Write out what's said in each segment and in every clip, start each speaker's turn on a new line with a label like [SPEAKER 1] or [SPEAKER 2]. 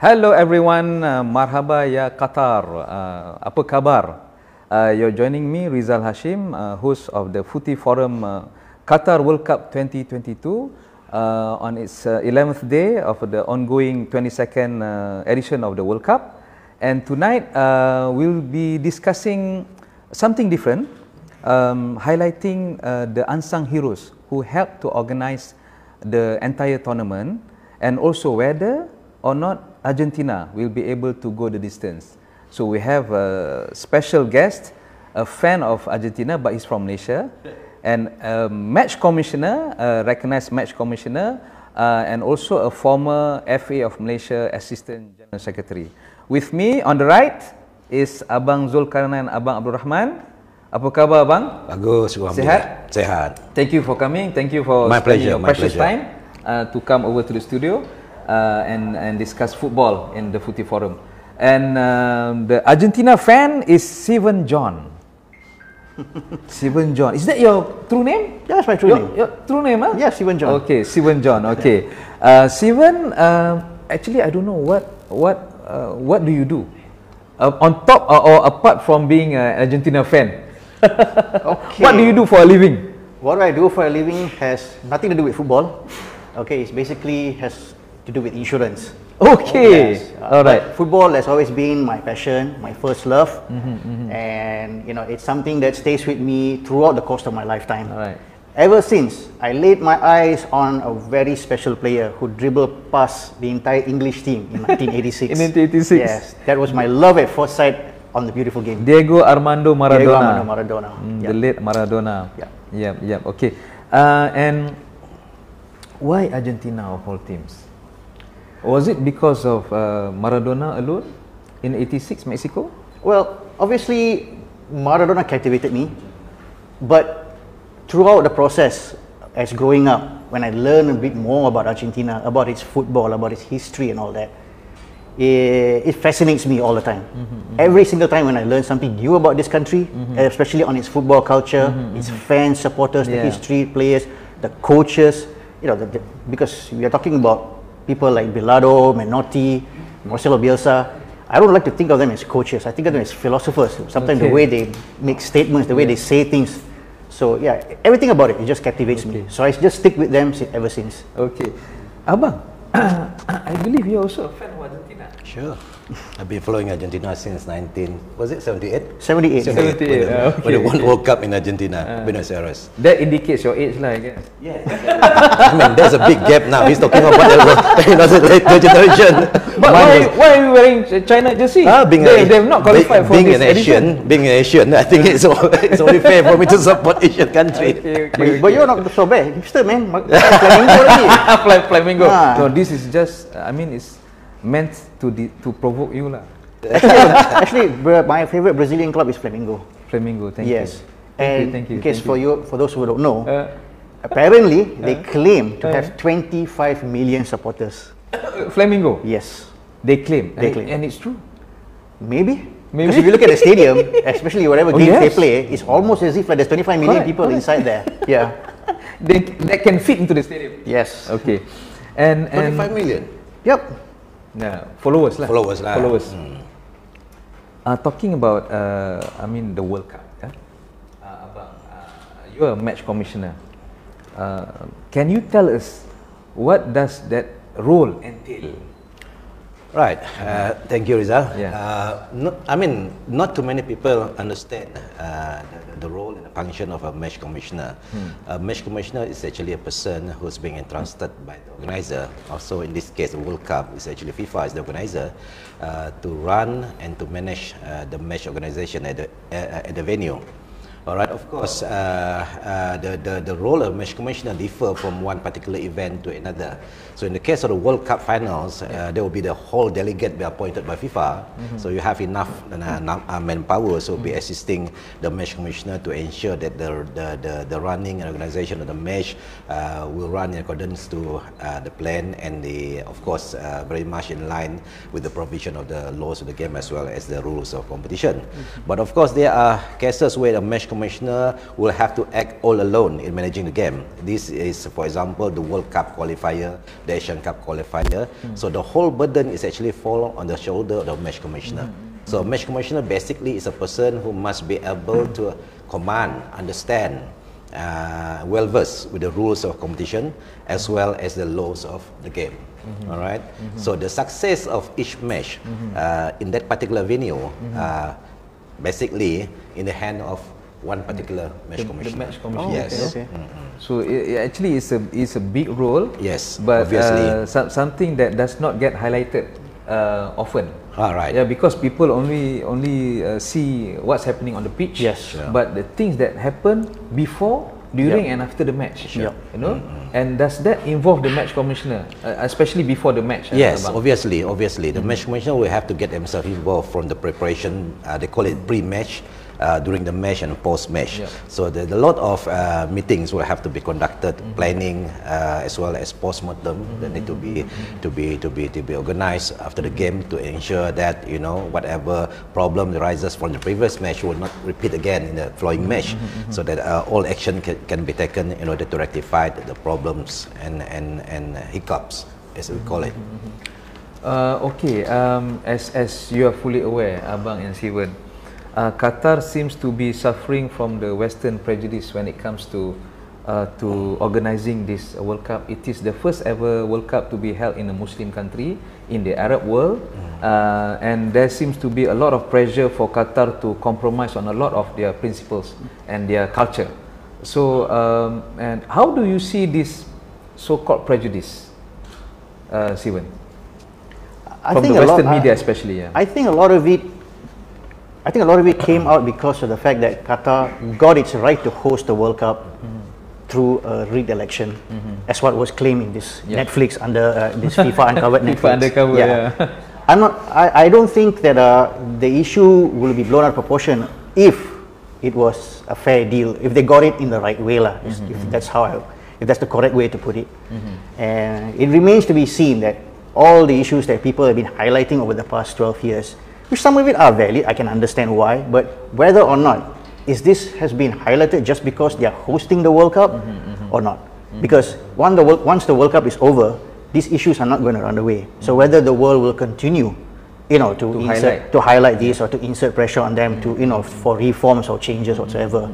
[SPEAKER 1] Hello everyone, marhaba ya Qatar, apa khabar? You're joining me, Rizal Hashim, host of the Footy Forum Qatar World Cup 2022 on its 11th day of the ongoing 22nd edition of the World Cup. And tonight we'll be discussing something different, highlighting the unsung heroes who helped to organize the entire tournament, and also whether or not Argentina will be able to go the distance. So we have a special guest, a fan of Argentina, but he's from Malaysia, and a match commissioner, a recognized match commissioner, and also a former FA of Malaysia Assistant General Secretary. With me on the right is Abang Zulkarnain, Abang Abdul Rahman. Apa khabar Abang?
[SPEAKER 2] Bagus,
[SPEAKER 1] Sihat?
[SPEAKER 2] Sihat.
[SPEAKER 1] Thank you for coming. Thank you for spending your precious time to come over to the studio and discuss football in the Footy Forum. And the Argentina fan is Steven John. Steven John. Is that your true name?
[SPEAKER 2] Yeah, that's my true name.
[SPEAKER 1] Your true name, huh?
[SPEAKER 2] Yeah, Steven John.
[SPEAKER 1] Okay, Steven John. Okay. Steven, actually I don't know what do you do? On top or apart from being an Argentina fan?
[SPEAKER 2] Okay.
[SPEAKER 1] What do you do for a living?
[SPEAKER 2] What I do for a living has nothing to do with football. Okay, it basically has to do with insurance.
[SPEAKER 1] Okay.
[SPEAKER 2] Yes.
[SPEAKER 1] All right.
[SPEAKER 2] Football has always been my passion, my first love, and you know it's something that stays with me throughout the course of my lifetime.
[SPEAKER 1] All right.
[SPEAKER 2] Ever since I laid my eyes on a very special player who dribbled past the entire English team in 1986.
[SPEAKER 1] In 1986.
[SPEAKER 2] Yes, that was my love at first sight on the beautiful game.
[SPEAKER 1] Diego Armando Maradona.
[SPEAKER 2] Diego Armando Maradona.
[SPEAKER 1] The late Maradona.
[SPEAKER 2] Yeah.
[SPEAKER 1] Yeah. Okay. And why Argentina of all teams? Was it because of Maradona alone in '86 Mexico?
[SPEAKER 2] Well, obviously Maradona captivated me, but throughout the process, as growing up, when I learned a bit more about Argentina, about its football, about its history and all that, it fascinates me all the time. Every single time when I learn something new about this country, especially on its football culture, its fans, supporters, the history, players, the coaches, you know, because we are talking about people like Bilardo, Menotti, Marcelo Bielsa. I don't like to think of them as coaches. I think of them as philosophers. Sometimes the way they make statements, the way they say things. So yeah, everything about it just captivates me. So I just stick with them ever since.
[SPEAKER 1] Okay. Abang, I believe you're also a fan of Argentina.
[SPEAKER 3] Sure. I've been following Argentina since 78?
[SPEAKER 2] 78.
[SPEAKER 3] When they won World Cup in Argentina, Buenos Aires.
[SPEAKER 1] That indicates your age, I guess.
[SPEAKER 3] Yeah. I mean, there's a big gap now. He's talking about the later generation.
[SPEAKER 1] But why are you wearing China jersey? They've not qualified for this edition.
[SPEAKER 3] Being an Asian, I think it's only fair for me to support Asian country.
[SPEAKER 1] Okay.
[SPEAKER 2] But you're not so bad. Hipster, man. Flamingo already.
[SPEAKER 1] Flamingo. No, this is just, I mean, it's meant to provoke you lah.
[SPEAKER 2] Actually, my favorite Brazilian club is Flamengo.
[SPEAKER 1] Flamengo, thank you.
[SPEAKER 2] Yes. And
[SPEAKER 1] thank you.
[SPEAKER 2] in case for those who don't know, apparently they claim to have 25 million supporters.
[SPEAKER 1] Flamengo?
[SPEAKER 2] Yes.
[SPEAKER 1] They claim.
[SPEAKER 2] They claim.
[SPEAKER 1] And it's true.
[SPEAKER 2] Maybe. Because if you look at the stadium, especially whatever games they play, it's almost as if like there's 25 million people inside there. Yeah.
[SPEAKER 1] They can fit into the stadium.
[SPEAKER 2] Yes.
[SPEAKER 1] Okay. And
[SPEAKER 3] 25 million?
[SPEAKER 2] Yep.
[SPEAKER 1] Yeah, followers lah.
[SPEAKER 3] Followers.
[SPEAKER 1] Talking about, I mean, the World Cup. Abang, you're a match commissioner. Can you tell us what does that role entail?
[SPEAKER 3] Right. Thank you, Rizal.
[SPEAKER 1] Yeah.
[SPEAKER 3] Not too many people understand the role and the function of a match commissioner. A match commissioner is actually a person who's being entrusted by the organizer. Also, in this case, the World Cup is actually FIFA is the organizer to run and to manage the match organization at the venue. All right. Of course, the role of match commissioner differ from one particular event to another. So in the case of the World Cup finals, there will be the whole delegate be appointed by FIFA. So you have enough manpower, so be assisting the match commissioner to ensure that the running and organization of the match will run in accordance to the plan and of course very much in line with the provision of the laws of the game as well as the rules of competition. But of course there are cases where the match commissioner will have to act all alone in managing the game. This is, for example, the World Cup qualifier, the Asian Cup qualifier. So the whole burden is actually fall on the shoulder of the match commissioner. So match commissioner basically is a person who must be able to command, understand, well versed with the rules of competition as well as the laws of the game. All right. So the success of each match in that particular venue, basically in the hand of one particular match commissioner.
[SPEAKER 1] The match commissioner.
[SPEAKER 3] Yes.
[SPEAKER 2] Okay.
[SPEAKER 1] So it actually is a big role.
[SPEAKER 3] Yes.
[SPEAKER 1] But
[SPEAKER 3] obviously.
[SPEAKER 1] something that does not get highlighted often.
[SPEAKER 3] All right.
[SPEAKER 1] Yeah, because people only see what's happening on the pitch.
[SPEAKER 2] Yes.
[SPEAKER 3] Sure.
[SPEAKER 1] But the things that happen before, during, and after the match.
[SPEAKER 2] Sure.
[SPEAKER 1] You know. And does that involve the match commissioner, especially before the match?
[SPEAKER 3] Yes,
[SPEAKER 1] Abang?
[SPEAKER 3] obviously. The match commissioner will have to get themselves involved from the preparation, they call it pre-match, during the match and post-match.
[SPEAKER 1] Yeah.
[SPEAKER 3] So there's a lot of meetings will have to be conducted, planning as well as post-mortem that need to be organized after the game to ensure that whatever problem arises from the previous match will not repeat again in the following match, so that all action can be taken in order to rectify the problems and hiccups, as we call it.
[SPEAKER 1] Okay, as you are fully aware, Abang and Siwan, Qatar seems to be suffering from the Western prejudice when it comes to organising this World Cup. It is the first ever World Cup to be held in a Muslim country in the Arab world, and there seems to be a lot of pressure for Qatar to compromise on a lot of their principles and their culture. So, and how do you see this so-called prejudice, Siwan? From the Western media, especially. Yeah.
[SPEAKER 2] I think a lot of it came out because of the fact that Qatar got its right to host the World Cup through a rigged election, as what was claimed in this Netflix under this FIFA uncovered Netflix.
[SPEAKER 1] FIFA undercover, yeah.
[SPEAKER 2] I don't think that the issue will be blown out of proportion if it was a fair deal, if they got it in the right way, if that's the correct way to put it. And it remains to be seen that all the issues that people have been highlighting over the past 12 years, which some of it are valid, I can understand why, but whether or not this has been highlighted just because they are hosting the World Cup or not. Because once the World Cup is over, these issues are not going to run away. So whether the world will continue to highlight this or to insert pressure on them for reforms or changes whatsoever.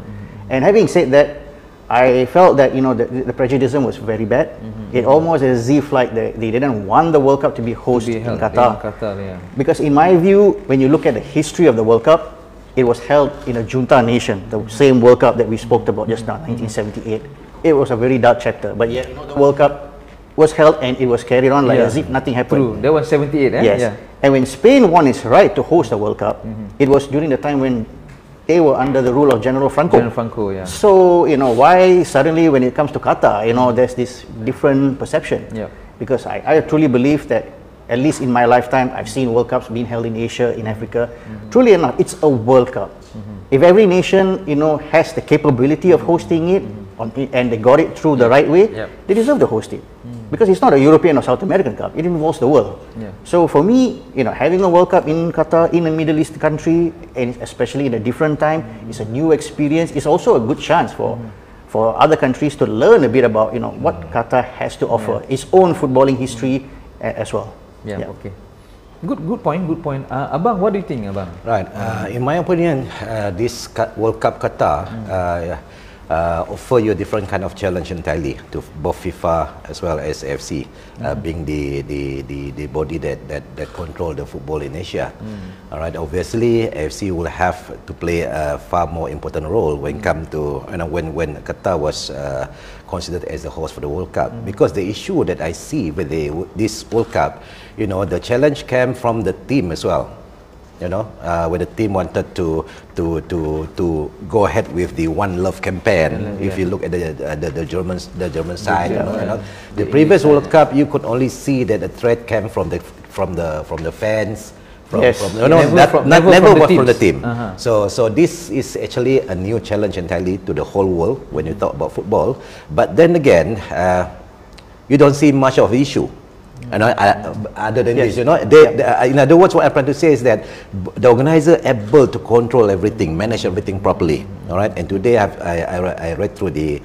[SPEAKER 2] And having said that, I felt that the prejudice was very bad. It almost as if like they didn't want the World Cup to be hosted in Qatar. Because in my view, when you look at the history of the World Cup, it was held in a junta nation, the same World Cup that we spoke about just now, 1978. It was a very dark chapter, but yet the World Cup was held and it was carried on like as if nothing happened.
[SPEAKER 1] True, that was 78, eh?
[SPEAKER 2] Yes.
[SPEAKER 1] Yeah.
[SPEAKER 2] And when Spain won its right to host the World Cup, it was during the time when they were under the rule of General Franco.
[SPEAKER 1] General Franco, yeah.
[SPEAKER 2] So, why suddenly when it comes to Qatar, there's this different perception?
[SPEAKER 1] Yeah.
[SPEAKER 2] Because I truly believe that, at least in my lifetime, I've seen World Cups being held in Asia, in Africa. Truly enough, it's a World Cup. If every nation, has the capability of hosting it, and they got it through the right way, they deserve to host it. Because it's not a European or South American Cup, it involves the world. So for me, having a World Cup in Qatar, in a Middle East country, and especially in a different time, is a new experience. It's also a good chance for other countries to learn a bit about what Qatar has to offer, its own footballing history as well.
[SPEAKER 1] Okay. Good point. Abang, what do you think, Abang?
[SPEAKER 3] Right. In my opinion, this World Cup Qatar offer you a different kind of challenge entirely to both FIFA as well as AFC, being the body that control the football in Asia. All right. Obviously, AFC will have to play a far more important role when come to when Qatar was considered as the host for the World Cup, because the issue that I see with this World Cup, the challenge came from the team as well. When the team wanted to go ahead with the One Love campaign. If you look at the German side, the previous World Cup, you could only see that the threat came from the fans. Never was from the team. So this is actually a new challenge entirely to the whole world when you talk about football. But then again, you don't see much of the issue. And other than this, you know, in other words, what I'm trying to say is that the organizer able to control everything, manage everything properly. All right. And today I read through the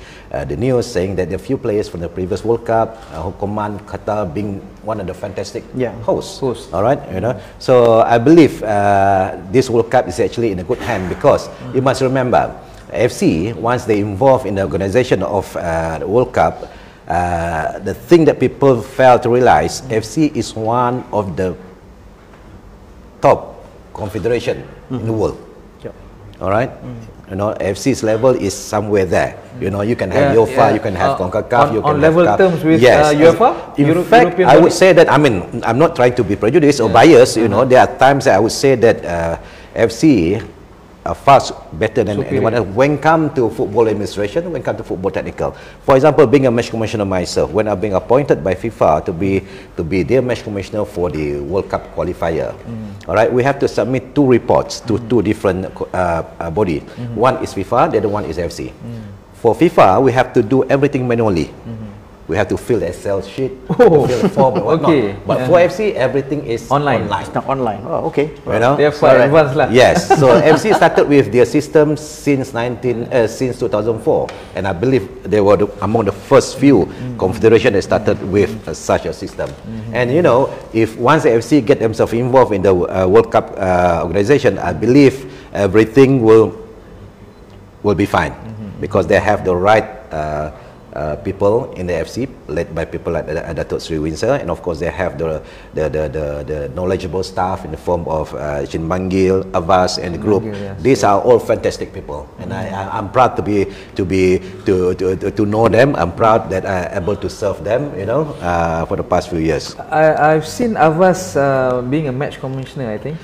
[SPEAKER 3] news saying that the few players from the previous World Cup who command Qatar being one of the fantastic hosts. All right. You know. So I believe this World Cup is actually in a good hand because you must remember, FC once they involved in the organization of the World Cup. The thing that people fail to realize, FC is one of the top confederation in the world. All right, you know, FC's level is somewhere there. You know, you can have UEFA, you can have CONCACAF, you can
[SPEAKER 1] on level
[SPEAKER 3] have
[SPEAKER 1] terms with UEFA.
[SPEAKER 3] In fact, I would say that, I mean, I'm not trying to be prejudiced or biased. You know, there are times that I would say that FC are far better than anyone else when come to football administration, when come to football technical. For example, being a match commissioner myself, when I'm being appointed by FIFA to be their match commissioner for the World Cup qualifier, all right, we have to submit 2 reports to 2 different bodies. One is FIFA, the other one is FC. For FIFA, we have to do everything manually. We have to fill the Excel sheet, fill the form and whatnot. But for FC, everything is online.
[SPEAKER 2] It's not online. Oh, okay.
[SPEAKER 3] You know?
[SPEAKER 1] They're quite advanced lah.
[SPEAKER 3] Yes. So FC started with their system since 2004, and I believe they were among the first few confederation that started with such a system. And you know, if once the FC get themselves involved in the World Cup organization, I believe everything will be fine because they have the right people in the FC, led by people like Datuk Sri Windsor, and of course they have the knowledgeable staff in the form of Chin Manggil, Abbas, and the group. These are all fantastic people, and I'm proud to know them. I'm proud that I'm able to serve them, you know, for the past few years.
[SPEAKER 1] I've seen Abbas being a match commissioner, I think.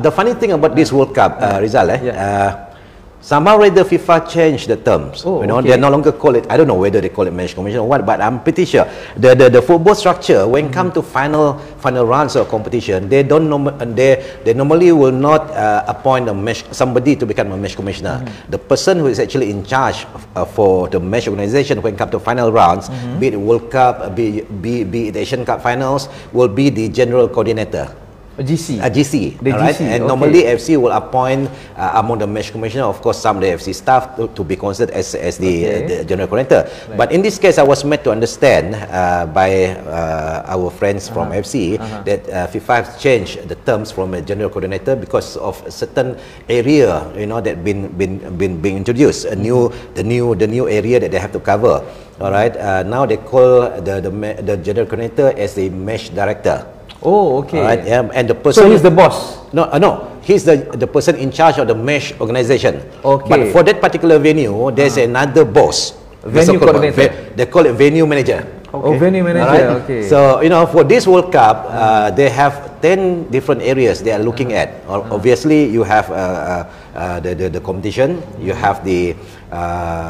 [SPEAKER 3] The funny thing about this World Cup, Rizal, somehow the FIFA changed the terms. You know, they no longer call it. I don't know whether they call it match commission or what, but I'm pretty sure the football structure when come to final rounds of competition, they normally will not appoint somebody to become a match commissioner. The person who is actually in charge for the match organization when come to final rounds, be it World Cup, be it Asian Cup finals, will be the general coordinator.
[SPEAKER 1] GC.
[SPEAKER 3] GC,
[SPEAKER 1] the
[SPEAKER 3] right?
[SPEAKER 1] GC,
[SPEAKER 3] and normally FC will appoint among the match commissioner, of course, some of the FC staff to be considered as the general coordinator. But in this case, I was made to understand by our friends from FC that FIFA has changed the terms from a general coordinator because of a certain area, you know, that being introduced, the new area that they have to cover. All right. Now they call the general coordinator as the match director.
[SPEAKER 1] Oh, okay.
[SPEAKER 3] Right, yeah, and the person.
[SPEAKER 1] So he's the boss.
[SPEAKER 3] No, he's the person in charge of the mesh organization.
[SPEAKER 1] Okay.
[SPEAKER 3] But for that particular venue, there's another boss.
[SPEAKER 1] Venue coordinator.
[SPEAKER 3] They call it venue manager.
[SPEAKER 1] Okay. Oh, venue manager. Right? Okay.
[SPEAKER 3] So you know, for this World Cup, they have 10 different areas they are looking at. Obviously, you have the competition. You have the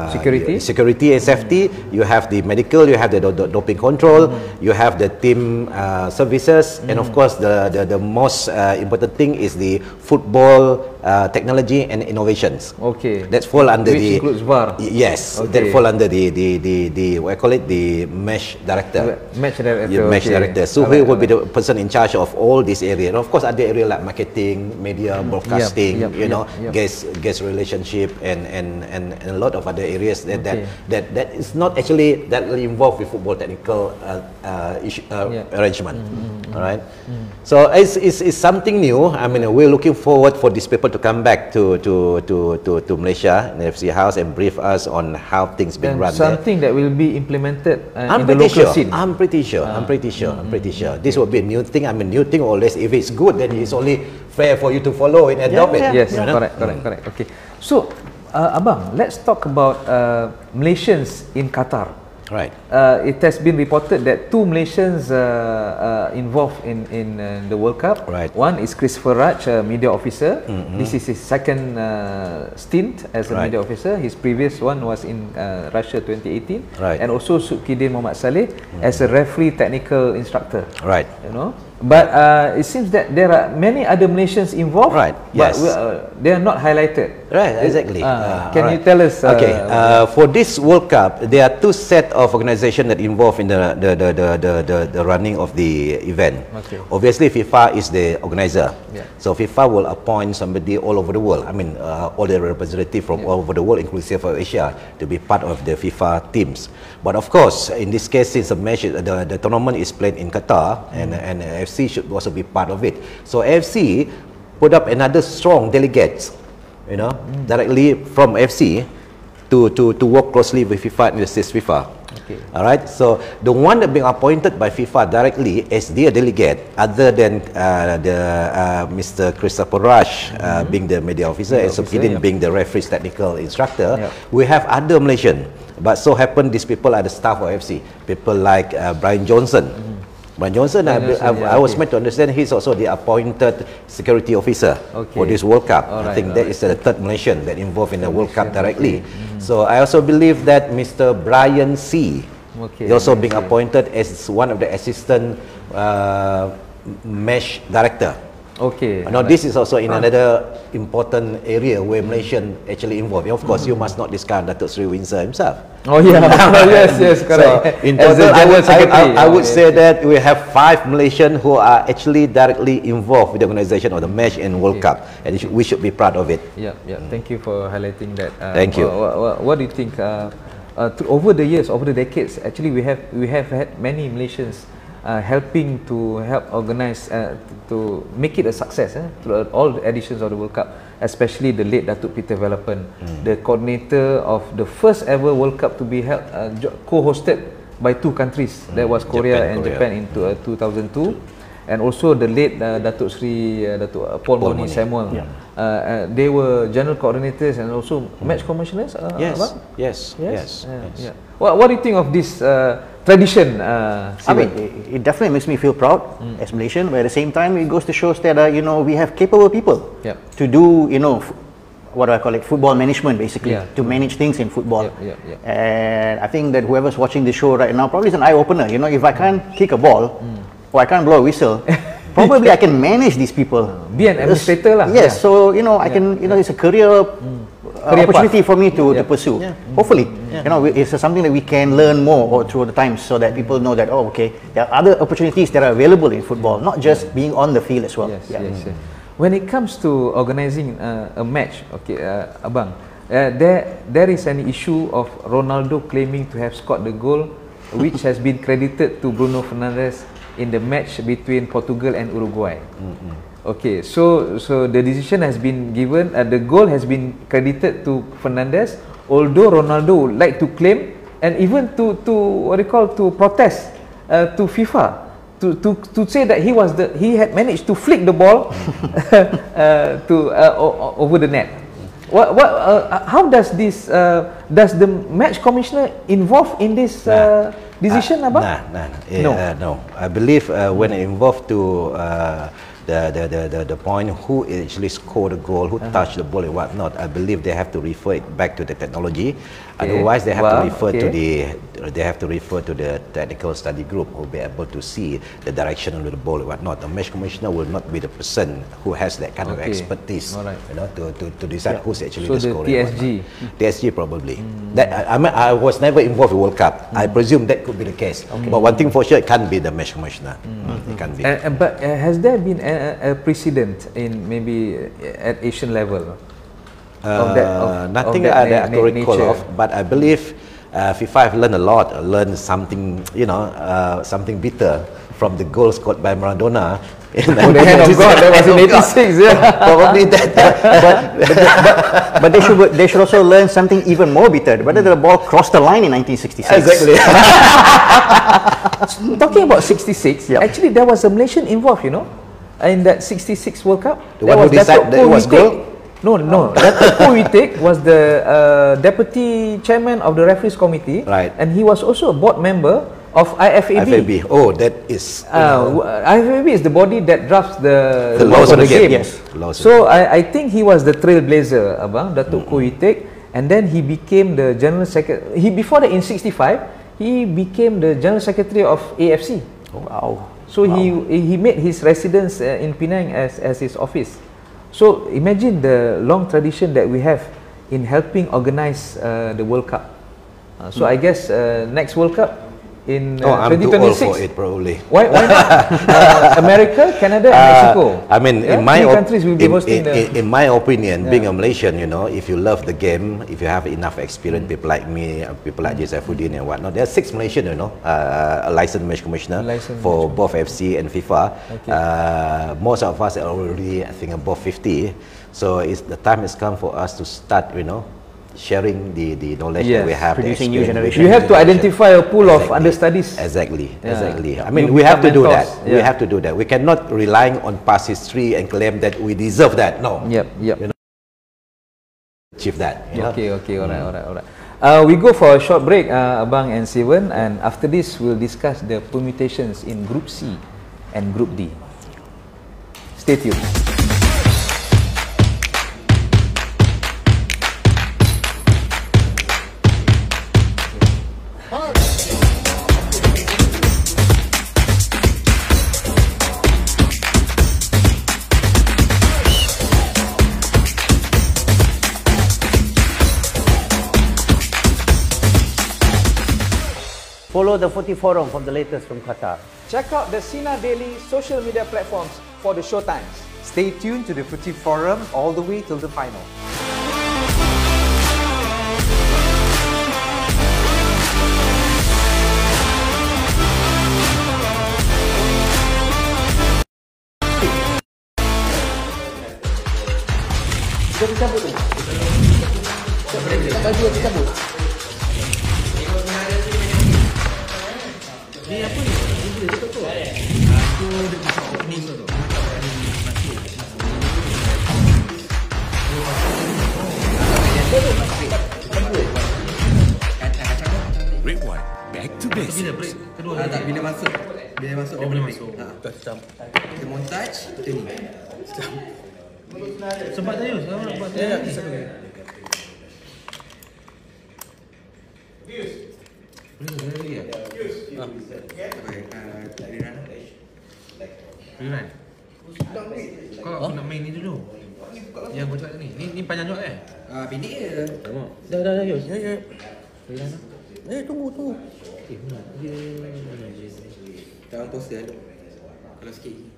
[SPEAKER 3] security and safety. You have the medical. You have the doping control. You have the team services, and of course, the most important thing is the football technology and innovations.
[SPEAKER 1] Okay.
[SPEAKER 3] That fall under
[SPEAKER 1] which includes VAR.
[SPEAKER 3] Yes. Okay. That fall under the what I call it, the match director.
[SPEAKER 1] Match director.
[SPEAKER 3] Yeah, match director. So he will be the person in charge of all this area. And of course, other area like marketing, media, broadcasting, guest relationship, and a lot of other areas that is not actually that really involved with football technical arrangement. All right. So it's something new. I mean, we're looking forward for these people to come back to Malaysia in the FC house and brief us on how things been run.
[SPEAKER 1] Something that will be implemented in the local scene.
[SPEAKER 3] I'm pretty sure. This will be a new thing. I mean, new thing always. If it's good, then it's only fair for you to follow it and adopt it.
[SPEAKER 1] Yes, correct. Okay. So, Abang, let's talk about Malaysians in Qatar.
[SPEAKER 3] Right.
[SPEAKER 1] It has been reported that 2 Malaysians involved in the World Cup.
[SPEAKER 3] Right.
[SPEAKER 1] One is Christopher Raj, media officer. This is his second stint as a media officer. His previous one was in Russia 2018.
[SPEAKER 3] Right.
[SPEAKER 1] And also Sukidin Muhammad Saleh as a referee technical instructor.
[SPEAKER 3] Right.
[SPEAKER 1] You know. But it seems that there are many other Malaysians involved,
[SPEAKER 3] Right,
[SPEAKER 1] but
[SPEAKER 3] yes.
[SPEAKER 1] they are not highlighted.
[SPEAKER 3] Right, exactly.
[SPEAKER 1] Can you tell us?
[SPEAKER 3] Okay, for this World Cup, there are two set of organizations that involved in the running of the event.
[SPEAKER 1] Okay.
[SPEAKER 3] Obviously, FIFA is the organizer.
[SPEAKER 1] Yeah.
[SPEAKER 3] So FIFA will appoint somebody all over the world. I mean, all the representatives from all over the world, inclusive of Asia, to be part of the FIFA teams. But of course, in this case, since the tournament is played in Qatar, and AFC should also be part of it. So AFC put up another strong delegates, you know, directly from AFC to work closely with FIFA and assist FIFA.
[SPEAKER 1] Okay.
[SPEAKER 3] All right. So the one that being appointed by FIFA directly as their delegate, other than Mr. Christopher Rush being the media officer, and Subhidin being the referee's technical instructor, we have other Malaysian. But so happen these people are the staff of AFC. People like Brian Johnson. Brian Johnson, I was meant to understand he's also the appointed security officer for this World Cup. I think that is the third Malaysian that involved in the World Cup directly. So I also believe that Mr. Brian C. is also being appointed as one of the assistant match director.
[SPEAKER 1] Okay.
[SPEAKER 3] Now this is also in another important area where Malaysian actually involved. Of course, you must not discount Datuk Sri Windsor himself.
[SPEAKER 1] Oh yeah, yes, correct.
[SPEAKER 3] So in total, I would say that we have 5 Malaysian who are actually directly involved with the organisation of the match and World Cup, and we should be proud of it.
[SPEAKER 1] Yeah. Thank you for highlighting that.
[SPEAKER 3] Thank you.
[SPEAKER 1] What do you think? Over the years, over the decades, actually we have had many Malaysians helping to help organize to make it a success throughout all the editions of the World Cup, especially the late Datuk Peter Velapan, the coordinator of the first ever World Cup to be held, co-hosted by 2 countries. That was Korea and Japan in 2002, and also the late Datuk Sri Datuk Paul Moni Samuel. They were general coordinators and also match commissioners.
[SPEAKER 3] Yes.
[SPEAKER 1] What do you think of this tradition?
[SPEAKER 2] I mean, it definitely makes me feel proud as Malaysian, but at the same time, it goes to show that we have capable people to do what do I call it, football management, basically, to manage things in football. And I think that whoever's watching the show right now probably is an eye opener. If I can't kick a ball or I can't blow a whistle, probably I can manage these people.
[SPEAKER 1] Be an administrator lah.
[SPEAKER 2] Yes, so I can, it's a career opportunity for me to pursue. Hopefully, it's something that we can learn more through the times, so that people know that there are other opportunities that are available in football, not just being on the field as well.
[SPEAKER 1] Yes. When it comes to organizing a match, Abang, there is an issue of Ronaldo claiming to have scored the goal, which has been credited to Bruno Fernandes in the match between Portugal and Uruguay. Okay, so the decision has been given, the goal has been credited to Fernandes, although Ronaldo would like to claim and even to protest to FIFA to say that he had managed to flick the ball over the net. How does this does the match commissioner involved in this decision, Abang?
[SPEAKER 3] No. I believe when it involved to the point who actually scored the goal, who touched the ball and whatnot, I believe they have to refer it back to the technology. Otherwise, they have to refer to the technical study group who will be able to see the direction of the ball and whatnot. The match commissioner will not be the person who has that kind of expertise, to decide who's actually the scorer. TSG probably. That I was never involved in World Cup. I presume that could be the case. But one thing for sure, it can't be the match commissioner. It can't be.
[SPEAKER 1] But has there been a precedent in maybe at Asian level?
[SPEAKER 3] Nothing that I can recall of, but I believe FIFA have learned a lot, learned something, something bitter from the goal scored by Maradona.
[SPEAKER 1] The hand of God, that was in '86,
[SPEAKER 3] probably that.
[SPEAKER 2] But they should also learn something even more bitter. Whether the ball crossed the line in 1966.
[SPEAKER 3] Exactly.
[SPEAKER 1] Talking about '66, actually there was a Malaysian involved, in that '66 World Cup.
[SPEAKER 3] The one who decided that it was goal?
[SPEAKER 1] No. Datuk Witik was the deputy chairman of the referees committee, and he was also a board member of IFAB.
[SPEAKER 3] Oh, that is.
[SPEAKER 1] IFAB is the body that drafts the laws of the game.
[SPEAKER 2] Yes.
[SPEAKER 1] So I think he was the trailblazer, Abang Datuk Witik, and then he became the general secretary. Before that, in '65, he became the general secretary of AFC.
[SPEAKER 2] Wow.
[SPEAKER 1] So he made his residence in Penang as his office. So imagine the long tradition that we have in helping organize the World Cup. So I guess next World Cup in
[SPEAKER 3] I'm
[SPEAKER 1] 2026.
[SPEAKER 3] too old for it, probably.
[SPEAKER 1] Why not? America, Canada, and Mexico.
[SPEAKER 3] I mean,
[SPEAKER 1] Yeah?
[SPEAKER 3] in my
[SPEAKER 1] Three countries will be hosting
[SPEAKER 3] in my opinion, being a Malaysian, you know, if you love the game, if you have enough experience, people like me, people like Josephuddin and whatnot, there are 6 Malaysian, you know, a licensed match commissioner for both FC and FIFA.
[SPEAKER 1] Okay.
[SPEAKER 3] Most of us are already, I think, above 50. So the time has come for us to start, you know, sharing the knowledge that we have,
[SPEAKER 2] producing new generation.
[SPEAKER 1] You have to identify a pool of understudies.
[SPEAKER 3] Exactly. I mean, we have to do that. We have to do that. We cannot rely on past history and claim that we deserve that. No.
[SPEAKER 1] Yep.
[SPEAKER 3] You know, achieve that.
[SPEAKER 1] Okay. Alright. We go for a short break, Abang and Sivan, and after this we'll discuss the permutations in Group C and Group D. Stay tuned.
[SPEAKER 2] Follow the Footy Forum for the latest from Qatar.
[SPEAKER 1] Check out the Sinar Daily social media platforms for the showtimes.
[SPEAKER 4] Stay tuned to the Footy Forum all the way till the final.
[SPEAKER 5] Rewind back to basics.
[SPEAKER 6] Bila masuk dia boleh masuk. Kita montage kita ni. Sempat tadi sempat. Ya, Kau nak main ni dulu. Yang buat ni. Ni panjang juga pendek je. Dah Yus. Ya. Tunggu. Mana dia? Jangan poster. Kalau sikit.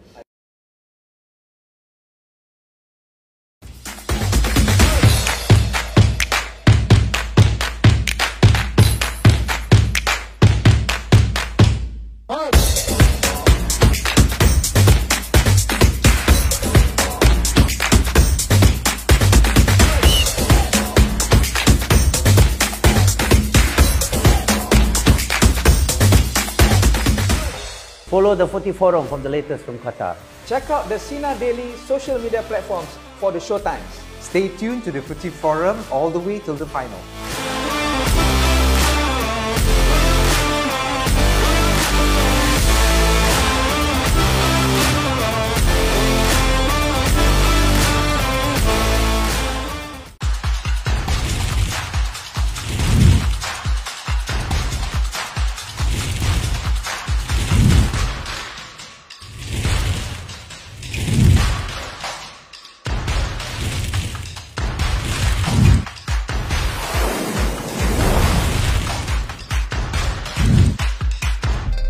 [SPEAKER 2] Follow the Footy Forum for the latest from Qatar.
[SPEAKER 1] Check out the Sinar Daily social media platforms for the showtimes.
[SPEAKER 4] Stay tuned to the Footy Forum all the way till the final.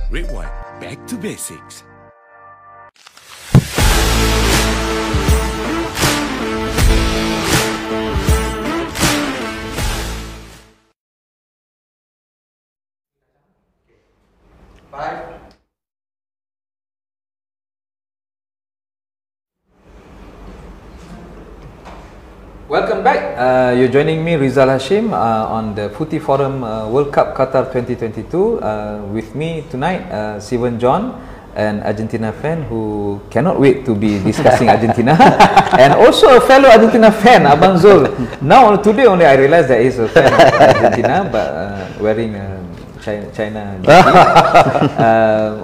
[SPEAKER 5] Rewind back to basics.
[SPEAKER 1] Welcome back. You're joining me, Rizal Hashim, on the Footy Forum World Cup Qatar 2022. With me tonight, Sivan John, an Argentina fan who cannot wait to be discussing Argentina, and also a fellow Argentina fan, Abang Zul. Now, today only I realized that he's a fan of Argentina, but wearing China.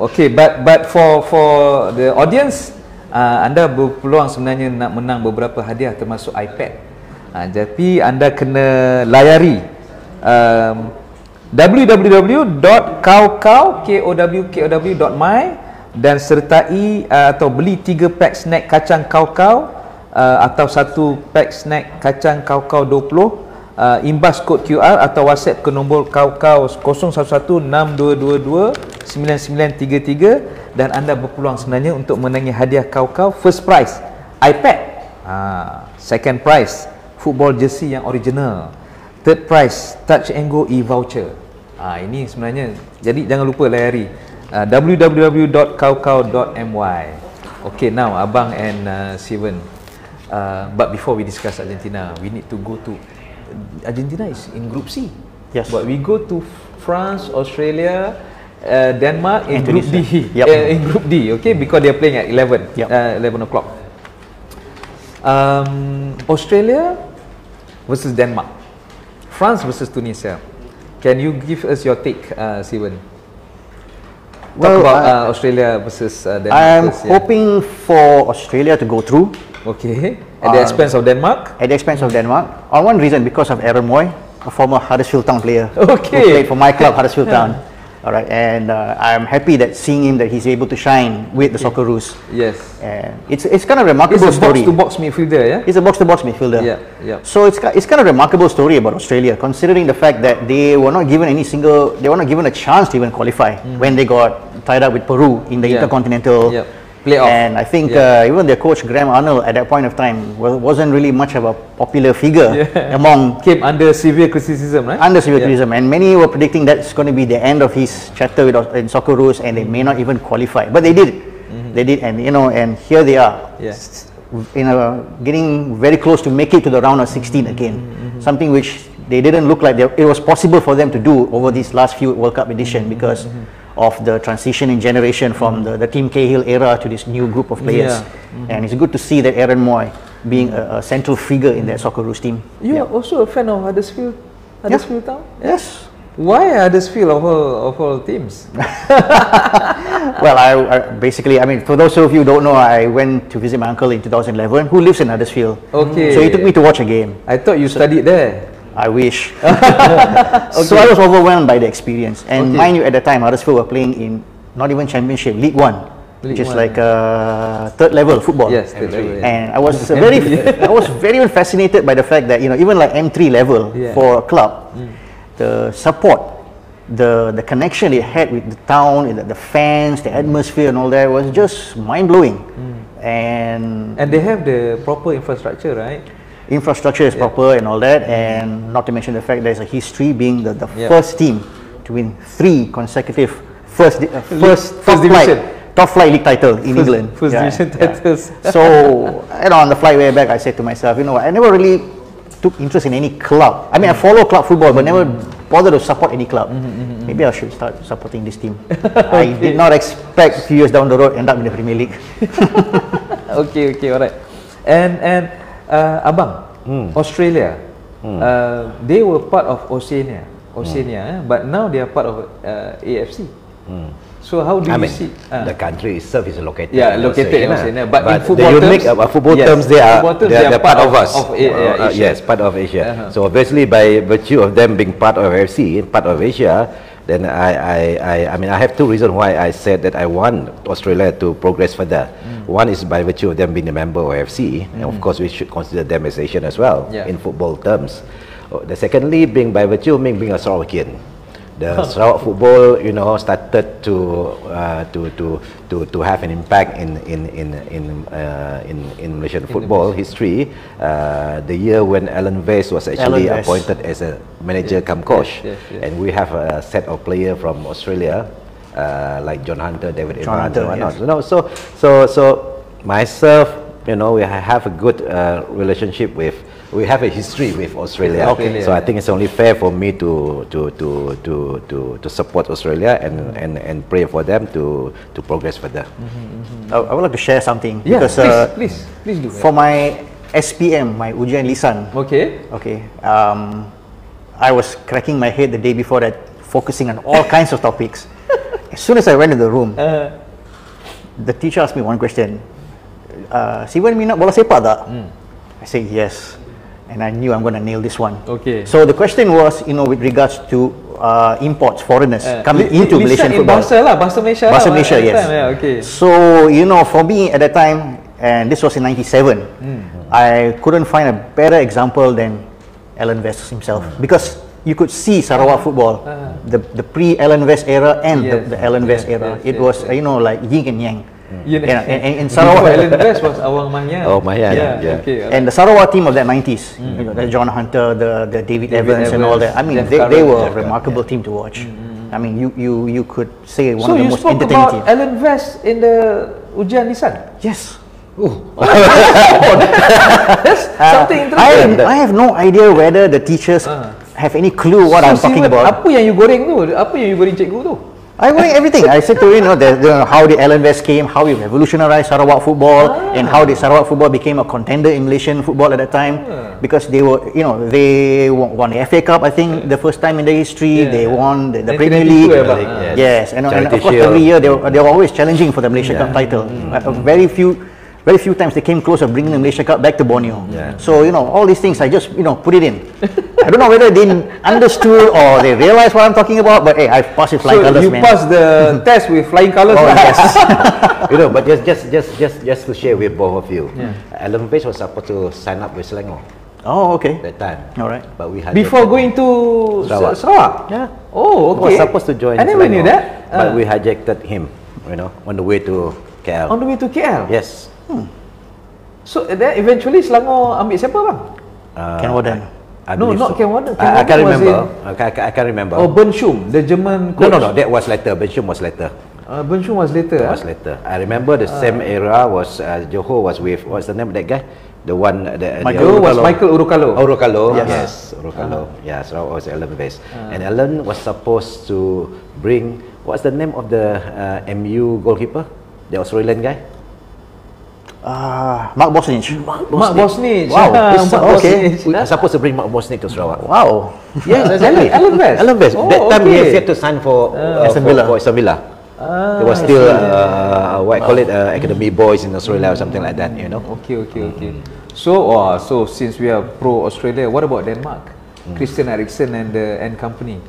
[SPEAKER 1] Okay, but for the audience, anda berpeluang sebenarnya nak menang beberapa hadiah termasuk iPad. Jadi anda kena layari www.kowkow.my dan sertai atau beli 3 pack snack kacang kau-kau atau 1 pack snack kacang kau-kau 20, imbas kod QR atau WhatsApp ke nombor kau-kau 0116229933 dan anda berpeluang sebenarnya untuk menangi hadiah kau-kau. First prize iPad, second prize football jersey yang original, third prize touch and go e-voucher. Ini sebenarnya, jadi jangan lupa layari www.kaukau.my. Okay, now Abang and Steven, but before we discuss Argentina, we need to go to Argentina is in Group C.
[SPEAKER 2] Yes.
[SPEAKER 1] But we go to France, Australia, Denmark in Group D.
[SPEAKER 2] Yep.
[SPEAKER 1] In Group D, okay, because they are playing at 11, 11 o'clock. Australia versus Denmark, France versus Tunisia. Can you give us your take, Steven? Talk about Australia versus Denmark.
[SPEAKER 2] I'm hoping for Australia to go through.
[SPEAKER 1] Okay, at the expense of Denmark?
[SPEAKER 2] At the expense of Denmark. On one reason, because of Aaron Moy, a former Huddersfield Town player.
[SPEAKER 1] Okay.
[SPEAKER 2] Who played for my club, Huddersfield Town. Alright, and I'm happy that seeing him that he's able to shine with the Socceroos.
[SPEAKER 1] Yes.
[SPEAKER 2] And it's kind of a remarkable story.
[SPEAKER 1] It's a box-to-box midfielder, yeah?
[SPEAKER 2] He's a box-to-box midfielder.
[SPEAKER 1] Yeah, yeah.
[SPEAKER 2] So it's kind of a remarkable story about Australia, considering the fact that they were not given they were not given a chance to even qualify when they got tied up with Peru in the Intercontinental
[SPEAKER 1] playoff.
[SPEAKER 2] And I think even their coach Graham Arnold at that point of time wasn't really much of a popular figure among.
[SPEAKER 1] Came under severe criticism, right?
[SPEAKER 2] Under severe criticism, and many were predicting that's going to be the end of his chapter in Socceroos, and they may not even qualify. But they did. They did, and and here they are.
[SPEAKER 1] Yes.
[SPEAKER 2] Getting very close to make it to the round of 16 again. Something which they didn't look like it was possible for them to do over these last few World Cup edition because of the transition in generation from the Team Cahill era to this new group of players. And it's good to see that Aaron Moy being a central figure in that Socceroos team.
[SPEAKER 1] You are also a fan of Huddersfield Town?
[SPEAKER 2] Yes.
[SPEAKER 1] Why Huddersfield of all teams?
[SPEAKER 2] Well, I basically, for those of you who don't know, I went to visit my uncle in 2011 who lives in Huddersfield.
[SPEAKER 1] Okay.
[SPEAKER 2] So he took me to watch a game.
[SPEAKER 1] I thought you studied there.
[SPEAKER 2] I wish. So I was overwhelmed by the experience. And mind you, at the time, Huddersfield were playing in not even Championship, League One, which is like third level football.
[SPEAKER 1] Yes, third level.
[SPEAKER 2] And I was very fascinated by the fact that even like M3 level for a club, the support, the connection it had with the town, the fans, the atmosphere and all that was just mind blowing. And
[SPEAKER 1] they have the proper infrastructure, right?
[SPEAKER 2] Infrastructure is proper and all that, and not to mention the fact there's a history being the first team to win 3 consecutive first top flight league title in England.
[SPEAKER 1] First division titles.
[SPEAKER 2] So on the flight way back, I said to myself, I never really took interest in any club. I follow club football, but never bothered to support any club. Maybe I should start supporting this team. I did not expect a few years down the road end up in the Premier League.
[SPEAKER 1] Okay, alright. And Abang, Australia, they were part of Oceania, but now they are part of AFC. So how do you see
[SPEAKER 3] the country itself is located
[SPEAKER 1] in Oceania, but in football
[SPEAKER 3] the unique football terms they are part of us.
[SPEAKER 1] Asia.
[SPEAKER 3] Yes, part of Asia. So obviously by virtue of them being part of AFC, part of Asia, then I have 2 reasons why I said that I want Australia to progress further. One is by virtue of them being a member of AFC, and of course we should consider them as Asian as well in football terms. The secondly being by virtue of me being a Sarawakian. The Sarawak football, started to have an impact in Malaysian football history. The year when Alan Vaz was actually appointed as a manager come coach, and we have a set of players from Australia, like John Hunter, David Evans, and whatnot. So myself, we have a good relationship with. We have a history with Australia, so I think it's only fair for me to support Australia and pray for them to progress further.
[SPEAKER 2] I would like to share something because
[SPEAKER 1] please do.
[SPEAKER 2] For my SPM, my Ujian Lisan.
[SPEAKER 1] Okay.
[SPEAKER 2] I was cracking my head the day before that, focusing on all kinds of topics. As soon as I went in the room, the teacher asked me one question. Siwan minat bola sepak tak? I said yes. And I knew I'm going to nail this one.
[SPEAKER 1] Okay.
[SPEAKER 2] So the question was, with regards to imports, foreigners coming into Malaysian football.
[SPEAKER 1] Bahasa lah, bahasa Malaysia.
[SPEAKER 2] Bahasa
[SPEAKER 1] lah,
[SPEAKER 2] Malaysia, yes.
[SPEAKER 1] Time, yeah, okay.
[SPEAKER 2] So, you know, for me at that time, and this was in 97, I couldn't find a better example than Alan West himself, because you could see Sarawak football, the pre-Alan West era and the Alan West era. It was, you know, like yin and yang. And in Sarawak,
[SPEAKER 1] Alan West was Awang Mahyan.
[SPEAKER 3] Oh, Mahyan, yeah.
[SPEAKER 1] Okay,
[SPEAKER 2] and the Sarawak team of that 90s, you know, the John Hunter, the David Evans and all that. I mean, they were a remarkable team to watch. I mean, you could say one of the most entertaining teams.
[SPEAKER 1] So you spoke about Alan West in the Ujian Lisan?
[SPEAKER 2] Yes.
[SPEAKER 1] That's something interesting.
[SPEAKER 2] I have no idea whether the teachers have any clue what I'm talking about.
[SPEAKER 1] Apa yang you goreng tu? Apa yang you goreng cikgu tu?
[SPEAKER 2] I goreng everything. I said to you, how the Alan West came, how he revolutionized Sarawak football, and how the Sarawak football became a contender in Malaysian football at that time, because they were, you know, they won the FA Cup, I think, the first time in their history. They won the Premier League. Yes, and of course every year they were always challenging for the Malaysia Cup title. Very few times they came close of bringing the Malaysia Cup back to Borneo. So, you know, all these things I just, you know, put it in. I don't know whether they understood or they realized what I'm talking about, but hey, I passed with flying colours, man.
[SPEAKER 1] So you passed the test with flying colours?
[SPEAKER 2] Oh, yes.
[SPEAKER 3] You know, but just to share with both of you, Alan West was supposed to sign up with Selangor.
[SPEAKER 2] Oh, okay.
[SPEAKER 3] That time.
[SPEAKER 2] All right.
[SPEAKER 3] But we had
[SPEAKER 1] Before going to Sarawak?
[SPEAKER 3] Yeah.
[SPEAKER 1] Oh, okay.
[SPEAKER 3] He was supposed to join
[SPEAKER 1] I never knew
[SPEAKER 3] Selangor,
[SPEAKER 1] that.
[SPEAKER 3] but we hijacked him, you know, on the way to KL.
[SPEAKER 1] On the way to KL?
[SPEAKER 3] Yes.
[SPEAKER 1] So then eventually Selangor ambil siapa bang?
[SPEAKER 2] Ken Warden.
[SPEAKER 1] No, not Ken Warden.
[SPEAKER 3] I can't remember. I can't remember.
[SPEAKER 1] Oh, Benshum, the German coach.
[SPEAKER 3] No, that was later. Benshum was later.
[SPEAKER 1] Benshum was later.
[SPEAKER 3] That was later. I remember the same era was Johor was with, what's the name of that guy? The one
[SPEAKER 1] Michael Urukalo.
[SPEAKER 3] Urukalo. Yes, Urukalo. Yeah, so it was Alan West. And Alan was supposed to bring, what's the name of the MU goalkeeper? The Australian guy?
[SPEAKER 2] Mark Bosnich.
[SPEAKER 1] Mark Bosnich.
[SPEAKER 2] Wow.
[SPEAKER 3] Okay. We are supposed to bring Mark Bosnich to Sarawak.
[SPEAKER 2] Wow.
[SPEAKER 3] Yes, exactly.
[SPEAKER 1] Alan West.
[SPEAKER 3] Alan West.
[SPEAKER 1] Oh,
[SPEAKER 3] That time he
[SPEAKER 1] okay.
[SPEAKER 3] has yet to sign for
[SPEAKER 2] Aston Villa.
[SPEAKER 3] Aston Villa. There was still what I call it academy boys in Australia or something like that, you know.
[SPEAKER 1] Okay. So since we are pro Australia, what about Denmark? Christian Eriksen and company.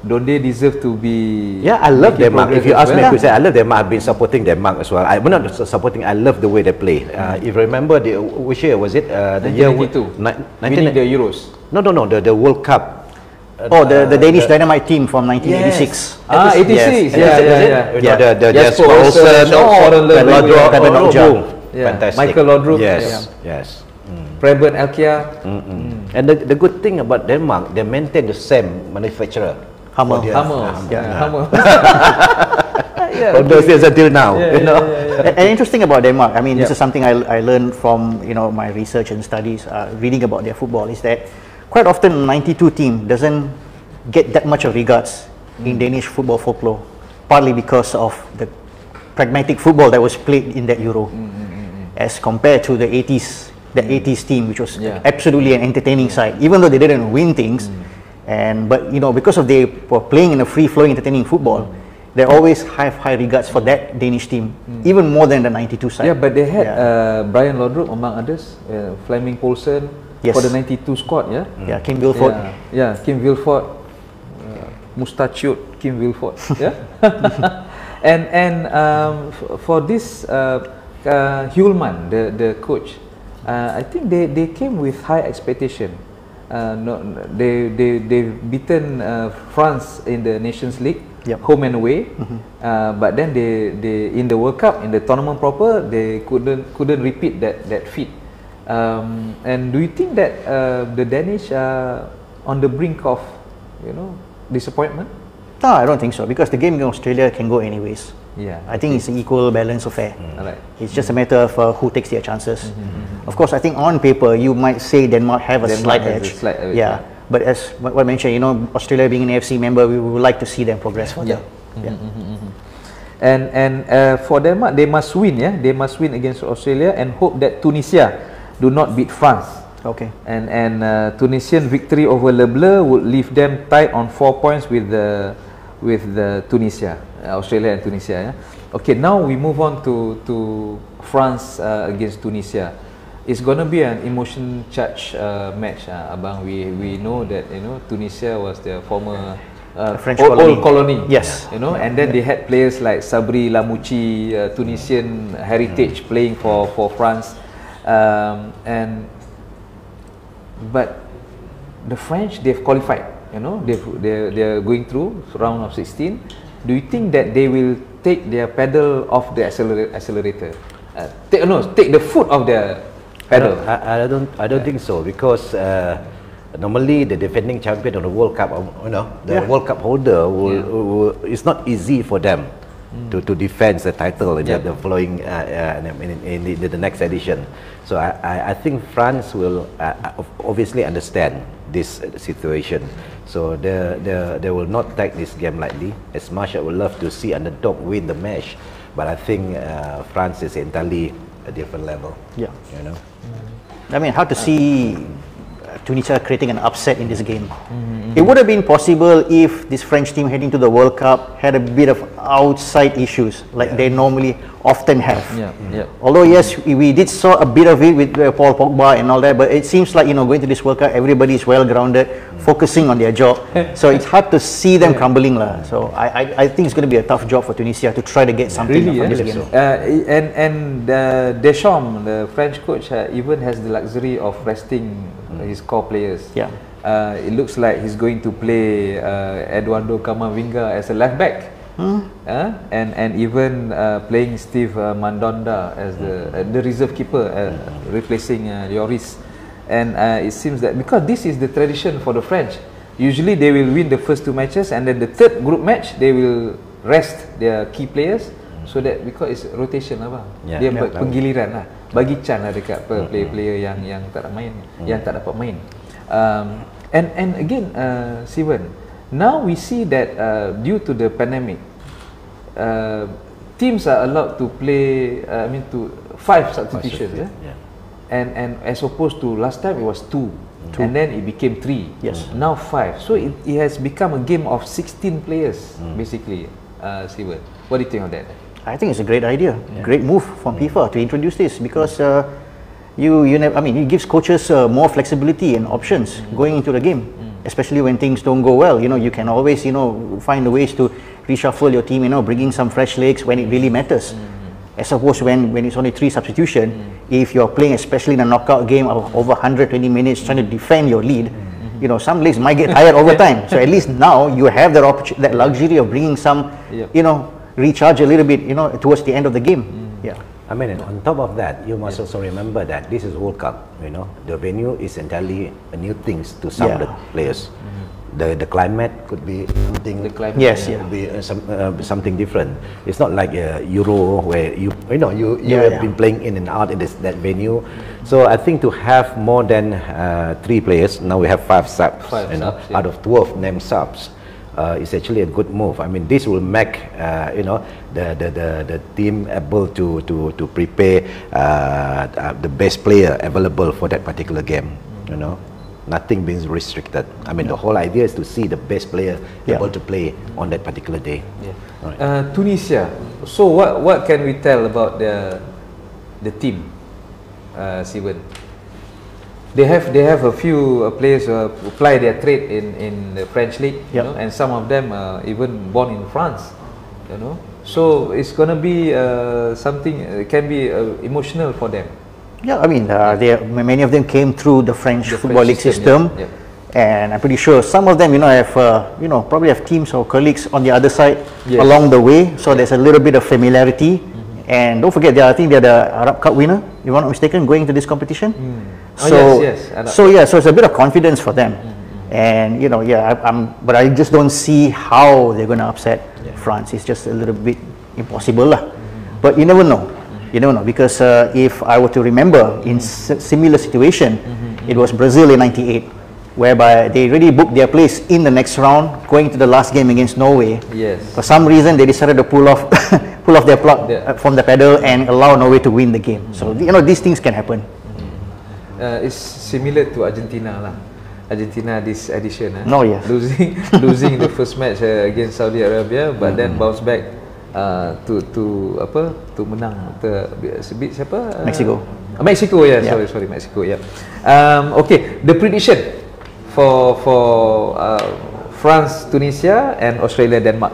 [SPEAKER 1] Don't they deserve to be?
[SPEAKER 3] Yeah, I love Denmark. If you ask me,
[SPEAKER 1] well?
[SPEAKER 3] I love Denmark. I've been supporting Denmark as well. I'm not supporting. I love the way they play. If you remember, which year was it? The year
[SPEAKER 1] 1992. Winning the Euros.
[SPEAKER 3] No. The World Cup.
[SPEAKER 2] The Danish Dynamite team from 1986.
[SPEAKER 1] 86.
[SPEAKER 3] Yeah. The
[SPEAKER 1] Jesper
[SPEAKER 3] Olsen,
[SPEAKER 1] Laudrup,
[SPEAKER 3] fantastic.
[SPEAKER 1] Michael Laudrup.
[SPEAKER 3] Yes.
[SPEAKER 1] Preben Elkia.
[SPEAKER 3] And the good thing about Denmark, they maintain the same manufacturer.
[SPEAKER 2] Hammer.
[SPEAKER 3] From those years until now, you know.
[SPEAKER 2] And interesting about Denmark, I mean, this is something I learned from, you know, my research and studies, reading about their football, is that quite often the 92 team doesn't get that much of regards in Danish football folklore, partly because of the pragmatic football that was played in that Euro, as compared to the 80s team, which was absolutely an entertaining side, even though they didn't win things. But you know, because of they were playing in a free-flowing, entertaining football, they always have high regards for that Danish team, even more than the 92 side.
[SPEAKER 1] Yeah, but they had Brian Laudrup among others, Fleming Poulsen for the 92 squad. Yeah,
[SPEAKER 2] Kim Wilford.
[SPEAKER 1] Kim Wilford, mustachiot Kim Wilford. and for this Hulman, the coach, I think they came with high expectation. They've beaten France in the Nations League, home and away. But then they in the World Cup, in the tournament proper, they couldn't repeat that feat. And do you think that the Danish are on the brink of, you know, disappointment?
[SPEAKER 2] No, I don't think so, because the game in Australia can go anyways. I think it's an equal balance of fair. It's just a matter of who takes their chances. Of course, I think on paper you might say Denmark have a slight edge. But as what I mentioned, you know, Australia being an AFC member, we would like to see them progress further.
[SPEAKER 1] And for Denmark, they must win. They must win against Australia and hope that Tunisia do not beat France. And Tunisian victory over Le Bleu would leave them tied on 4 points with the Tunisia, Australia and Tunisia. Okay, now we move on to France against Tunisia. It's going to be an emotion charged match, Abang. We know that, you know, Tunisia was the former
[SPEAKER 2] French
[SPEAKER 1] old colony.
[SPEAKER 2] Yes.
[SPEAKER 1] You know, and then they had players like Sabri Lamouchi, Tunisian heritage, playing for France, but the French, they've qualified. You know, they're going through round of 16. Do you think that they will take their pedal off the accelerator? Take the foot of the pedal.
[SPEAKER 3] I don't think so, because normally the defending champion of the World Cup, the World Cup holder it's not easy for them to defend the title in the following in the next edition. So I think France will obviously understand this situation. So they will not take this game lightly. As much I would love to see underdog win the match, but I think France is entirely a different level.
[SPEAKER 2] Yeah.
[SPEAKER 3] You know.
[SPEAKER 2] I mean, hard to see Tunisia creating an upset in this game. It would have been possible if this French team heading to the World Cup had a bit of outside issues like they normally often have. Although yes, we did saw a bit of it with Paul Pogba and all that, but it seems like, going to this World Cup, everybody is well grounded, focusing on their job. So it's hard to see them crumbling lah. So I think it's going to be a tough job for Tunisia to try to get something from this game.
[SPEAKER 1] And Deschamps, the French coach, even has the luxury of resting his core players. It looks like he's going to play Eduardo Camavinga as a left back, and even playing Steve Mandanda as the reserve keeper, replacing Lloris. And it seems that because this is the tradition for the French, usually they will win the first 2 matches, and then the third group match they will rest their key players, so that because it's rotation lah bang, dia penggiliran lah, bagi chance lah dekat player-player yang tak main, yang tak dapat main. And again, Sivan, now we see that due to the pandemic, teams are allowed to play, to 5 substitutions, and as opposed to last time it was 2. And then it became 3.
[SPEAKER 2] Yes.
[SPEAKER 1] Now 5. So it has become a game of 16 players, basically. Sivan, what do you think of that?
[SPEAKER 2] I think it's a great idea, great move from FIFA to introduce this, because it gives coaches more flexibility and options going into the game, especially when things don't go well. You can always find the ways to reshuffle your team, bringing some fresh legs when it really matters. As opposed to when it's only 3 substitution, if you're playing especially in a knockout game of over 120 minutes trying to defend your lead, some legs might get tired over time. So at least now you have that luxury of bringing some, recharge a little bit, towards the end of the game.
[SPEAKER 3] I mean, on top of that, you must also remember that this is World Cup. The venue is entirely a new things to some of the players. The climate could be something. Could be something different. It's not like Euro where you have been playing in and out in that venue. So I think to have more than 3 players, now we have 5 subs. Out of 12 named subs. Is actually a good move. I mean, this will make the team able to prepare the best player available for that particular game. Nothing being restricted. I mean, the whole idea is to see the best player able to play on that particular day.
[SPEAKER 1] Tunisia. So what can we tell about the team, Sivan? They have a few players who apply their trade in the French league, and some of them even born in France, So it's gonna be something. It can be emotional for them.
[SPEAKER 2] Yeah, I mean, many of them came through the French football league system, and I'm pretty sure some of them, have probably have teams or colleagues on the other side along the way. So there's a little bit of familiarity. And don't forget, I think they're the Arab Cup winner, if I'm not mistaken, going into this competition. So it's a bit of confidence for them. And but I just don't see how they're going to upset France. It's just a little bit impossible lah. But you never know. Because if I were to remember, in similar situation, it was Brazil in '98, whereby they already booked their place in the next round, going to the last game against Norway. For some reason, they decided to pull off their plug from the pedal and allow Norway to win the game. So these things can happen.
[SPEAKER 1] It's similar to Argentina lah. Argentina this edition,
[SPEAKER 2] yes.
[SPEAKER 1] losing the first match against Saudi Arabia, but then bounce back to menang beat siapa?
[SPEAKER 2] Mexico.
[SPEAKER 1] Mexico, sorry, Mexico, Okay, the prediction for France, Tunisia, and Australia, Denmark.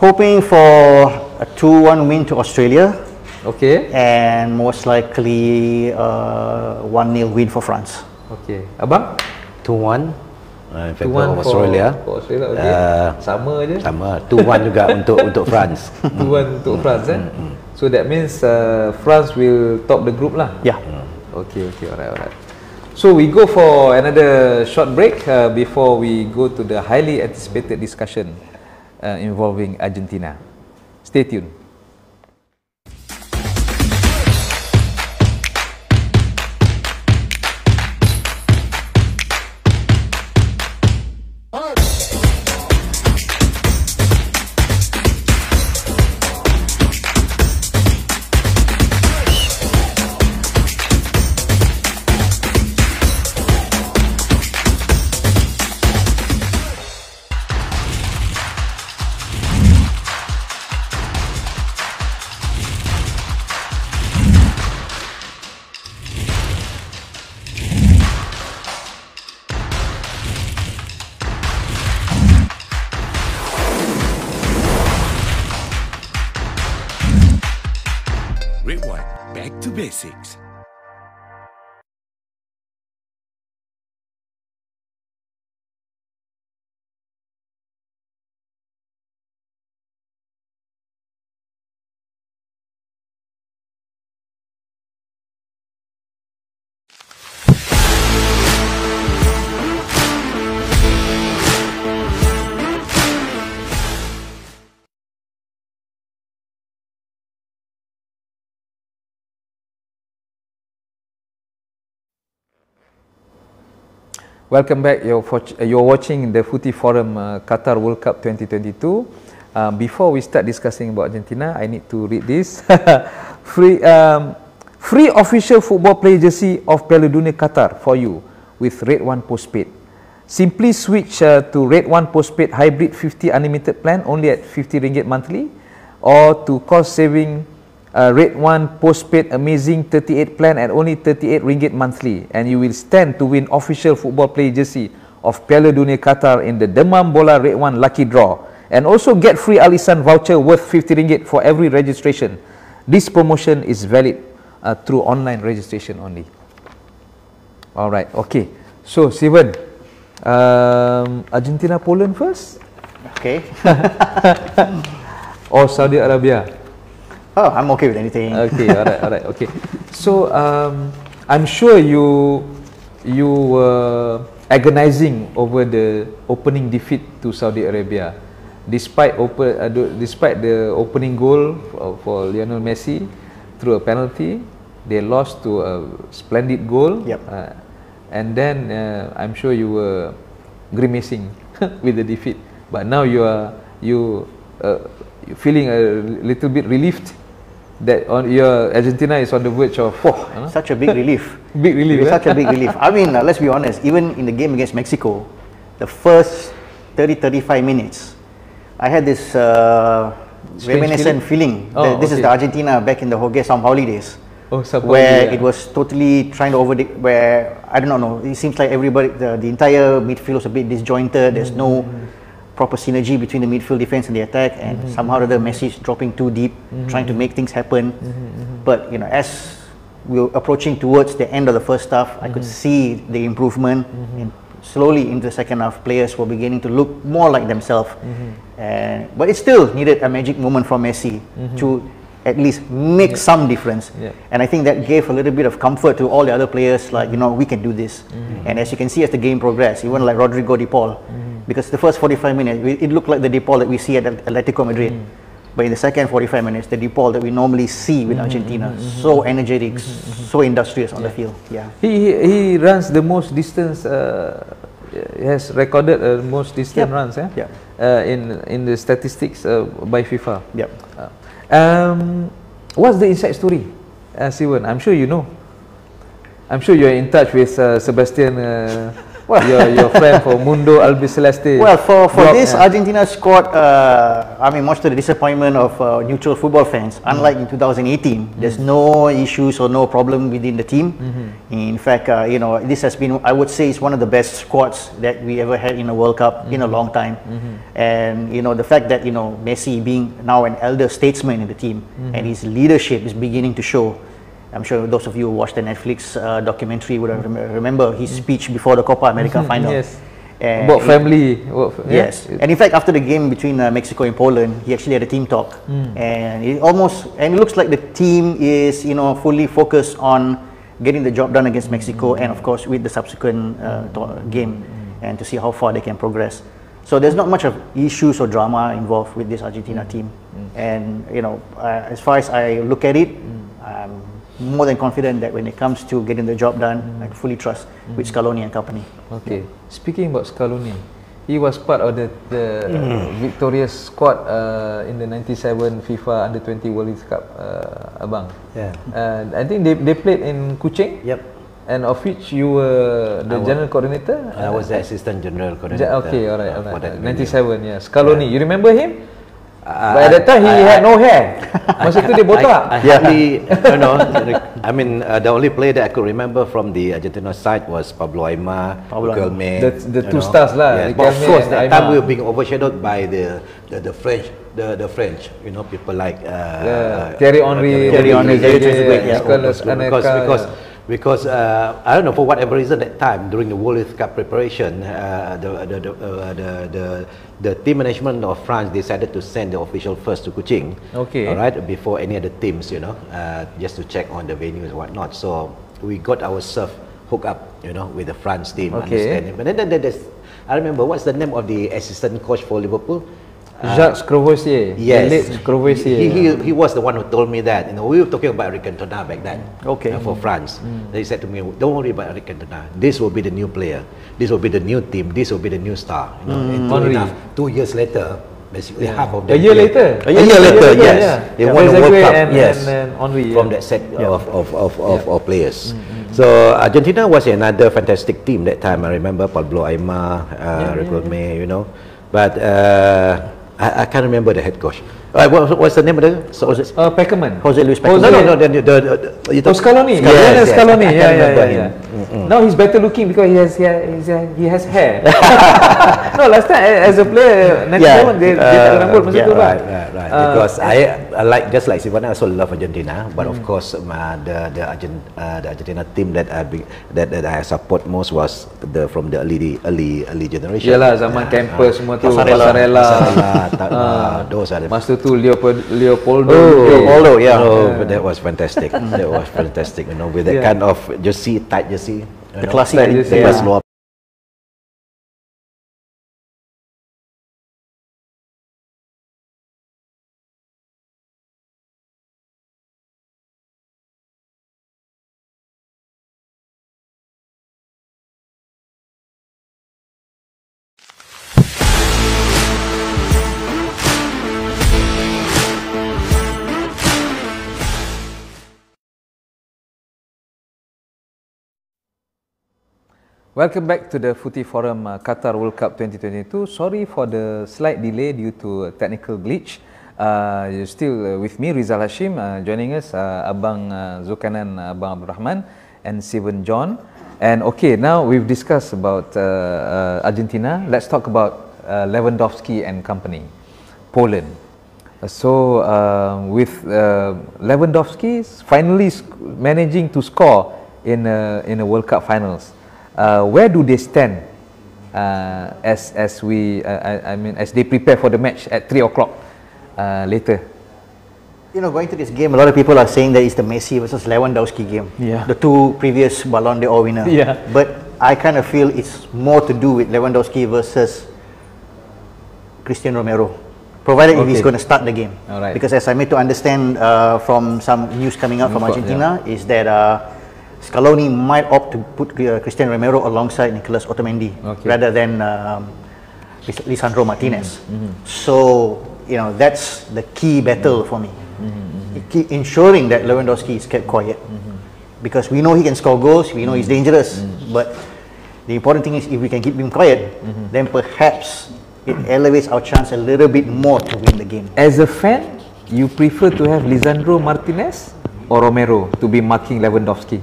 [SPEAKER 2] Hoping for a 2-1 win to Australia.
[SPEAKER 1] Okay.
[SPEAKER 2] And most likely 1-0 win for France.
[SPEAKER 1] Okay. Abang?
[SPEAKER 3] 2-1 in favor of
[SPEAKER 1] 2-1
[SPEAKER 3] Australia.
[SPEAKER 1] For Australia, okay. Sama je.
[SPEAKER 3] Sama. 2-1 juga untuk France.
[SPEAKER 1] 2-1 untuk France, eh? So that means France will top the group lah.
[SPEAKER 2] Yeah.
[SPEAKER 1] Okay, alright. So we go for another short break before we go to the highly anticipated discussion involving Argentina. Stay tuned.
[SPEAKER 5] Rewind back to basics.
[SPEAKER 1] Welcome back. You're watching the Footy Forum Qatar World Cup 2022. Before we start discussing about Argentina, I need to read this. Free official football player jersey of Piala Dunia Qatar for you with Red One postpaid. Simply switch to Red One postpaid hybrid 50 unlimited plan only at 50 ringgit monthly, or to cost saving Red One postpaid amazing 38 plan at only 38 ringgit monthly, and you will stand to win official football player jersey of Piala Dunia Qatar in the Demam Bola Red One lucky draw, and also get free Alisan voucher worth 50 ringgit for every registration. This promotion is valid through online registration only. Alright, okay. So Steven, Argentina Poland first?
[SPEAKER 2] Okay.
[SPEAKER 1] Or Saudi Arabia?
[SPEAKER 2] Oh, I'm okay with anything.
[SPEAKER 1] Okay, alright, okay. So I'm sure you were agonizing over the opening defeat to Saudi Arabia, despite the opening goal for Lionel Messi through a penalty. They lost to a splendid goal.
[SPEAKER 2] Yep.
[SPEAKER 1] And then I'm sure you were grimacing with the defeat. But now you're feeling a little bit relieved that your Argentina is on the verge of
[SPEAKER 2] such a big relief.
[SPEAKER 1] Big relief.
[SPEAKER 2] Such a big relief. I mean, let's be honest, even in the game against Mexico, the first 30-35 minutes, I had this reminiscent feeling that this is the Argentina back in the Jorge Sampaoli days, where it was totally trying to where I don't know, it seems like everybody, the entire midfield was a bit disjointed. There's no proper synergy between the midfield defense and the attack, and somehow the Messi is dropping too deep, trying to make things happen. But you know, as we were approaching towards the end of the first half, I could see the improvement, and slowly into the second half, players were beginning to look more like themselves. But it still needed a magic moment from Messi to at least make some difference. And I think that gave a little bit of comfort to all the other players, like, you know, we can do this. And as you can see, as the game progressed, even like Rodrigo De Paul, because the first 45 minutes, it looked like the De Paul that we see at Atletico Madrid. But in the second 45 minutes, the De Paul that we normally see with Argentina, so energetic, so industrious on the field. Yeah.
[SPEAKER 1] He runs the most distance, has recorded most distance runs in the statistics by FIFA. What's the inside story, Siwan? I'm sure you know. I'm sure you're in touch with Sebastian. your friend for Mundo Albiceleste.
[SPEAKER 2] Well, for this Argentina squad, I mean, much to the disappointment of neutral football fans, unlike in 2018, there's no issues or no problem within the team. In fact, you know, this has been, I would say, it's one of the best squads that we ever had in a World Cup in a long time. And you know, the fact that, you know, Messi being now an elder statesman in the team and his leadership is beginning to show. I'm sure those of you who watched the Netflix documentary would remember his speech before the Copa America final.
[SPEAKER 1] Yes.
[SPEAKER 2] And
[SPEAKER 1] About family.
[SPEAKER 2] Yes. And in fact, after the game between Mexico and Poland, he actually had a team talk. And it looks like the team is, you know, fully focused on getting the job done against Mexico and of course with the subsequent game and to see how far they can progress. So there's not much of issues or drama involved with this Argentina team. And you know, as far as I look at it, I'm more than confident that when it comes to getting the job done, I fully trust with Scaloni and company.
[SPEAKER 1] Okay. Speaking about Scaloni, he was part of the victorious squad in the 97 FIFA Under-20 World Cup, Abang.
[SPEAKER 3] Yeah.
[SPEAKER 1] I think they played in Kuching.
[SPEAKER 3] Yep.
[SPEAKER 1] And of which you were the general coordinator?
[SPEAKER 3] I was the assistant general coordinator.
[SPEAKER 1] Okay, alright. 97, yeah. Scaloni, you remember him? But at that time, he had no hair. Masa tu dia botak.
[SPEAKER 3] I hardly, you know, I mean, the only player that I could remember from the Argentina side was Pablo Aimar, Riquelme.
[SPEAKER 1] The two stars lah.
[SPEAKER 3] Yes. But of course, that time we were being overshadowed by the French, you know, people like
[SPEAKER 1] Thierry Henry,
[SPEAKER 3] because I don't know, for whatever reason that time during the World Cup preparation, the team management of France decided to send the official first to Kuching, all right, before any other teams, you know, just to check on the venues and whatnot. So we got ourselves hooked up, you know, with the France team, understanding. But then there's, I remember, what's the name of the assistant coach for Liverpool?
[SPEAKER 1] Jacques Crovoisier.
[SPEAKER 3] Yes, he was the one who told me that. You know, we were talking about Eric Cantona back then. For France, he said to me, "Don't worry about Eric Cantona. This will be the new player. This will be the new team. This will be the new star." You know, and true enough, 2 years later, basically half of them.
[SPEAKER 1] A year later,
[SPEAKER 3] yes, they won the World Cup. Yes, from that set of players. So Argentina was another fantastic team that time. I remember Pablo Aimar, Riquelme, you know, but. I can't remember the head coach. What's the name of the?
[SPEAKER 1] Peckerman.
[SPEAKER 2] Jose Luis Peckerman.
[SPEAKER 3] No.
[SPEAKER 1] Scaloni.
[SPEAKER 3] Yes.
[SPEAKER 1] Scaloni. Yeah. Now he's better looking because he has hair. No, last time as a player, 97 they tak rambut masa tu lah.
[SPEAKER 3] Right. Because I like, just like Sivana, I also love Argentina, but of course the Argentina team that I support most was from the early generation.
[SPEAKER 1] Yalah, zaman campus semua tu, Pasarela,
[SPEAKER 3] those are the.
[SPEAKER 1] Masa tu Leopoldo,
[SPEAKER 3] yeah. But that was fantastic. That was fantastic, you know, with that kind of jersey, tight jersey,
[SPEAKER 2] the classic
[SPEAKER 3] jersey.
[SPEAKER 1] Welcome back to the Footy Forum Qatar World Cup 2022. Sorry for the slight delay due to a technical glitch. You're still with me, Rizal Hashim, joining us, Abang Zulkanan, Abang Abdul Rahman, and Steven John. And okay, now we've discussed about Argentina. Let's talk about Lewandowski and company, Poland. So with Lewandowski finally managing to score in a World Cup finals. Where do they stand as they prepare for the match at 3 o'clock later?
[SPEAKER 2] You know, going to this game, a lot of people are saying that it's the Messi versus Lewandowski game. Yeah. The two previous Ballon d'Or winner. Yeah. But I kind of feel it's more to do with Lewandowski versus Cristiano Romero, provided if he's going to start the game.
[SPEAKER 1] Alright.
[SPEAKER 2] Because as I made to understand from some news coming out from Argentina, is that Scaloni might opt to put Cristiano Romero alongside Nicolas Otamendi rather than Lisandro Martinez. So, you know, that's the key battle for me. Ensuring that Lewandowski is kept quiet. Because we know he can score goals, we know he's dangerous, but The important thing is if we can keep him quiet, then perhaps it elevates our chance a little bit more to win the game.
[SPEAKER 1] As a fan, you prefer to have Lisandro Martinez or Romero to be marking Lewandowski?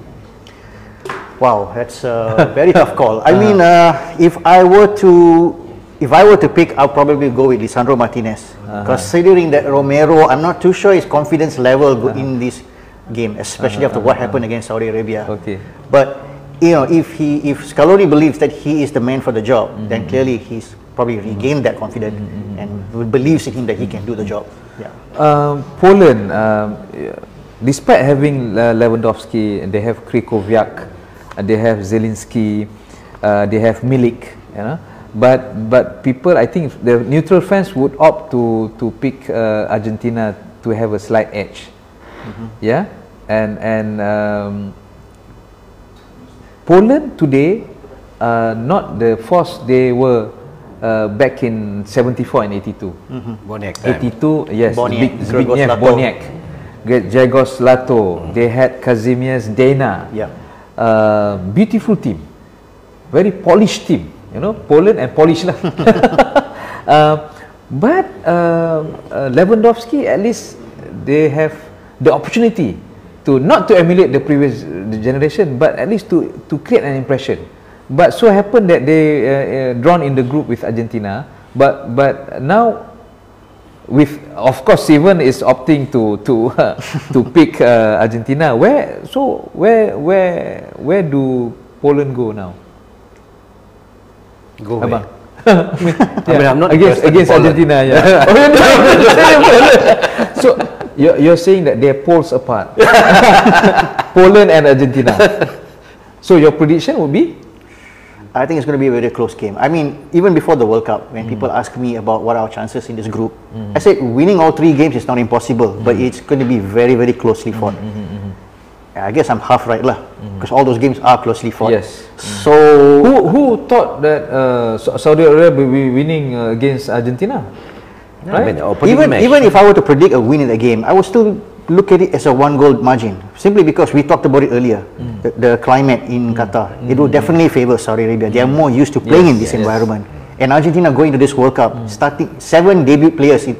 [SPEAKER 2] Wow, that's a very tough call. I mean, if I were to pick, I'll probably go with Lisandro Martinez. Considering that Romero, I'm not too sure his confidence level in this game, especially after what happened against Saudi Arabia.
[SPEAKER 1] Okay.
[SPEAKER 2] But you know, if Scaloni believes that he is the man for the job, then clearly he's probably regained that confidence and believes in him that he can do the job. Yeah.
[SPEAKER 1] Poland, despite having Lewandowski, they have Krychowiak, they have Zielinski, they have Milik, you know. But people, I think the neutral fans would opt to pick Argentina to have a slight edge. Yeah, and Poland today not the force they were back in 74 and 82.
[SPEAKER 3] Boniek.
[SPEAKER 1] 82, yes,
[SPEAKER 2] Boniek,
[SPEAKER 1] Zbigniew Boniek, Grzegorz Lato. They had Kazimierz Dejna.
[SPEAKER 2] Yeah.
[SPEAKER 1] Beautiful team, very polished team. You know, Poland and Polish lah. But Lewandowski, at least they have the opportunity to not to emulate the previous generation, but at least to create an impression. But so happened that they drawn in the group with Argentina. But now, with of course Steven is opting to pick Argentina. Where do Poland go now?
[SPEAKER 3] Go away.
[SPEAKER 1] I mean, I'm not against Argentina. Yeah. So you're saying that they're poles apart, Poland and Argentina. So your prediction would be?
[SPEAKER 2] I think it's going to be a very close game. I mean, even before the World Cup, when people ask me about what are our chances in this group, I said winning all 3 games is not impossible, but it's going to be very, very closely fought. I guess I'm half right lah, because all those games are closely fought.
[SPEAKER 1] Yes.
[SPEAKER 2] So
[SPEAKER 1] who thought that Saudi Arabia will be winning against Argentina? Right?
[SPEAKER 2] Even if I were to predict a win in the game, I would still look at it as a 1-goal margin, simply because we talked about it earlier. The climate in Qatar, it will definitely favor Saudi Arabia. They are more used to playing in this environment. And Argentina going to this World Cup, starting 7 debut players in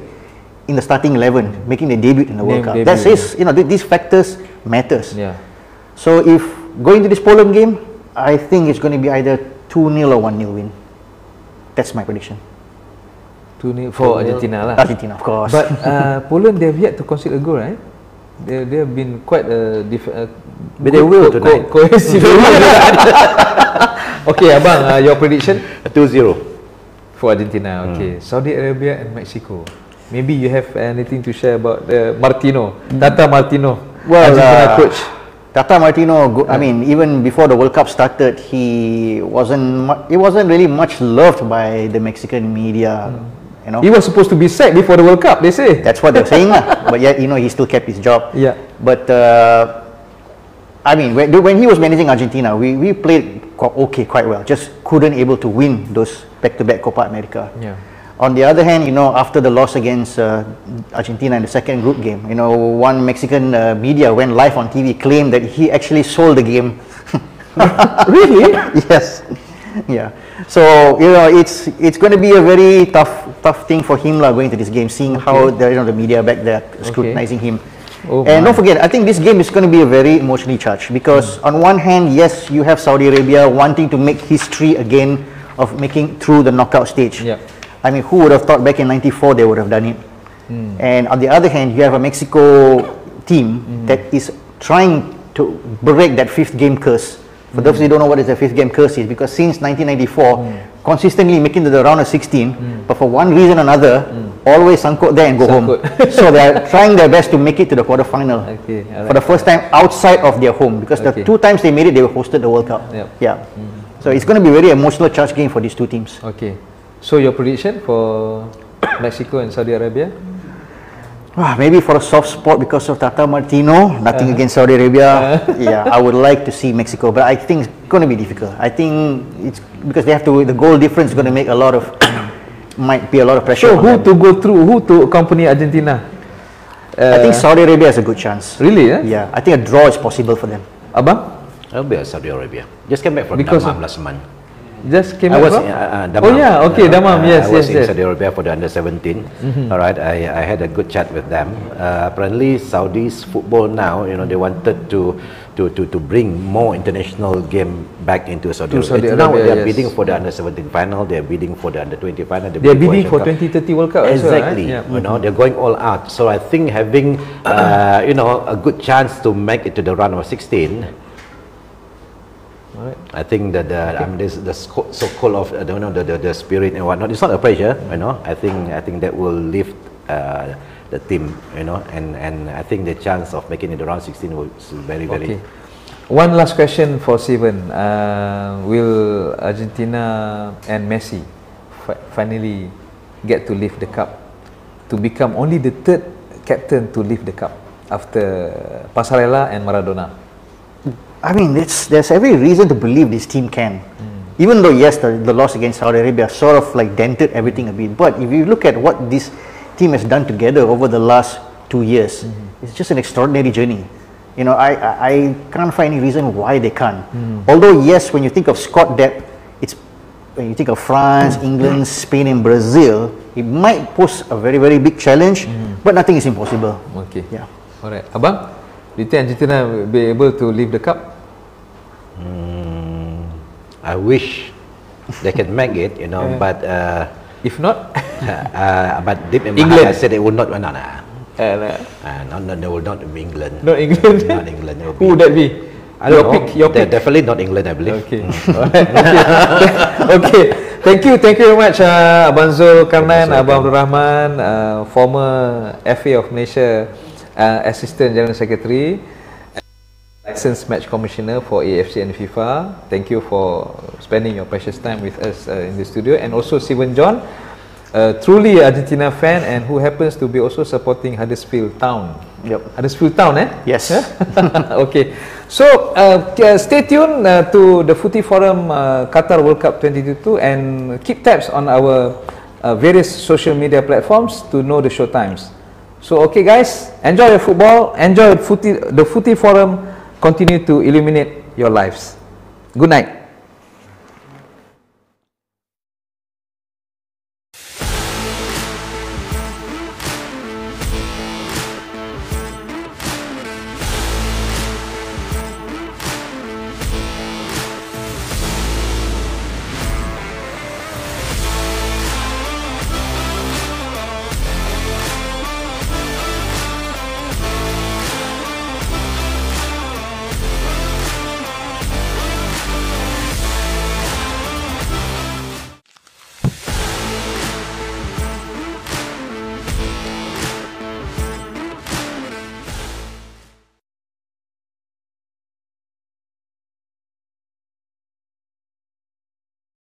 [SPEAKER 2] the starting 11, making their debut in the World Cup. That says, you know, these factors matters.
[SPEAKER 1] Yeah.
[SPEAKER 2] So if going to this Poland game, I think it's going to be either 2-0 or 1-0 win. That's my prediction.
[SPEAKER 1] 2-0 for Argentina lah.
[SPEAKER 2] Argentina, of course.
[SPEAKER 1] But Poland, they have yet to concede a goal, right? They have been quite
[SPEAKER 3] but they will tonight.
[SPEAKER 1] Cohesive. Okay, Abang, your prediction?
[SPEAKER 3] 2-0
[SPEAKER 1] for Argentina. Okay, Saudi Arabia and Mexico. Maybe you have anything to share about Tata Martino, Argentina coach.
[SPEAKER 2] Tata Martino, I mean, even before the World Cup started, he wasn't really much loved by the Mexican media. You know,
[SPEAKER 1] he was supposed to be sacked before the World Cup, they say.
[SPEAKER 2] That's what they're saying, but yet, you know, he still kept his job.
[SPEAKER 1] Yeah.
[SPEAKER 2] But I mean, when he was managing Argentina, we played quite well. Just couldn't able to win those back-to-back Copa America.
[SPEAKER 1] Yeah.
[SPEAKER 2] On the other hand, you know, after the loss against Argentina in the second group game, you know, one Mexican media went live on TV, claimed that he actually sold the game.
[SPEAKER 1] Really?
[SPEAKER 2] Yes. Yeah. So, you know, it's going to be a very tough thing for him going to this game, seeing how the media back there scrutinizing him. And don't forget, I think this game is going to be a very emotionally charged, because on one hand, yes, you have Saudi Arabia wanting to make history again of making through the knockout stage.
[SPEAKER 1] Yeah.
[SPEAKER 2] I mean, who would have thought back in '94 they would have done it? And on the other hand, you have a Mexico team that is trying to break that 5th game curse. For those who don't know what is the 5th game curse is, because since 1994, consistently making to the round of 16, but for one reason or another, always sangkut there and go home. So they are trying their best to make it to the quarterfinal for the first time outside of their home, because the 2 times they made it, they hosted the World Cup. Yeah. So it's going to be a very emotional charged game for these 2 teams.
[SPEAKER 1] Okay. So your prediction for Mexico and Saudi Arabia?
[SPEAKER 2] Maybe for a soft spot because of Tata Martino, nothing against Saudi Arabia. Yeah, I would like to see Mexico, but I think it's going to be difficult. I think it's because they have to. The goal difference is going to make might be a lot of pressure.
[SPEAKER 1] So who to accompany Argentina?
[SPEAKER 2] I think Saudi Arabia has a good chance.
[SPEAKER 1] Really?
[SPEAKER 2] Yeah, I think a draw is possible for them.
[SPEAKER 1] Abang?
[SPEAKER 3] I'll be at Saudi Arabia. Just came back from
[SPEAKER 1] because
[SPEAKER 3] Dammam last month.
[SPEAKER 1] just came
[SPEAKER 3] I
[SPEAKER 1] back
[SPEAKER 3] was
[SPEAKER 1] from?
[SPEAKER 3] in Damam.
[SPEAKER 1] Oh yeah, okay, Damam, yes,
[SPEAKER 3] I was
[SPEAKER 1] yes,
[SPEAKER 3] in
[SPEAKER 1] yes.
[SPEAKER 3] Saudi Arabia for the under-17. All right, I had a good chat with them. Apparently, Saudi's football now, you know, they wanted to bring more international game back into Saudi Arabia. Now they are bidding for the under-17 final. They are bidding for the under-20 final.
[SPEAKER 1] They are bidding for 2030 World Cup.
[SPEAKER 3] Exactly.
[SPEAKER 1] As well, right?
[SPEAKER 3] You know, they're going all out. So I think having you know, a good chance to make it to the round of 16.
[SPEAKER 1] Alright.
[SPEAKER 3] I think that I mean, the so-called of the spirit and whatnot. It's not a pressure, you know. I think that will lift the team, you know, and I think the chance of making it around 16 is very.
[SPEAKER 1] Okay. One last question for Steven. Will Argentina and Messi finally get to lift the cup, to become only the third captain to lift the cup after Passarella and Maradona?
[SPEAKER 2] I mean, there's every reason to believe this team can. Even though, yes, the loss against Saudi Arabia sort of like dented everything a bit. But if you look at what this team has done together over the last 2 years, it's just an extraordinary journey. You know, I can't find any reason why they can't. Although, yes, when you think of squad depth, when you think of France, England, Spain and Brazil, it might pose a very, very big challenge, but nothing is impossible.
[SPEAKER 1] Okay.
[SPEAKER 2] Yeah.
[SPEAKER 1] Alright. Abang, do you think Argentina will be able to lift the cup?
[SPEAKER 3] I wish they can make it, you know, but
[SPEAKER 1] if not,
[SPEAKER 3] but deep in my heart, I said they would not. No, they will not be England.
[SPEAKER 1] Not England.
[SPEAKER 3] Not England.
[SPEAKER 1] Who would that be?
[SPEAKER 3] I don't know.
[SPEAKER 1] Your pick.
[SPEAKER 3] Definitely not England, I believe.
[SPEAKER 1] Okay. Alright. Okay. Thank you very much, Abang Zul Karnan, Abang Abdul Rahman, former FA of Malaysia, Assistant General Secretary, licensed match commissioner for AFC and FIFA. Thank you for spending your precious time with us in the studio, and also Steven John, truly Argentina fan and who happens to be also supporting Huddersfield Town.
[SPEAKER 2] Yep.
[SPEAKER 1] Huddersfield Town, eh?
[SPEAKER 2] Yes.
[SPEAKER 1] Okay. So stay tuned to the Footy Forum Qatar World Cup 2022 and keep tabs on our various social media platforms to know the show times. So okay guys, enjoy your football, enjoy the Footy Forum, continue to illuminate your lives. Good night.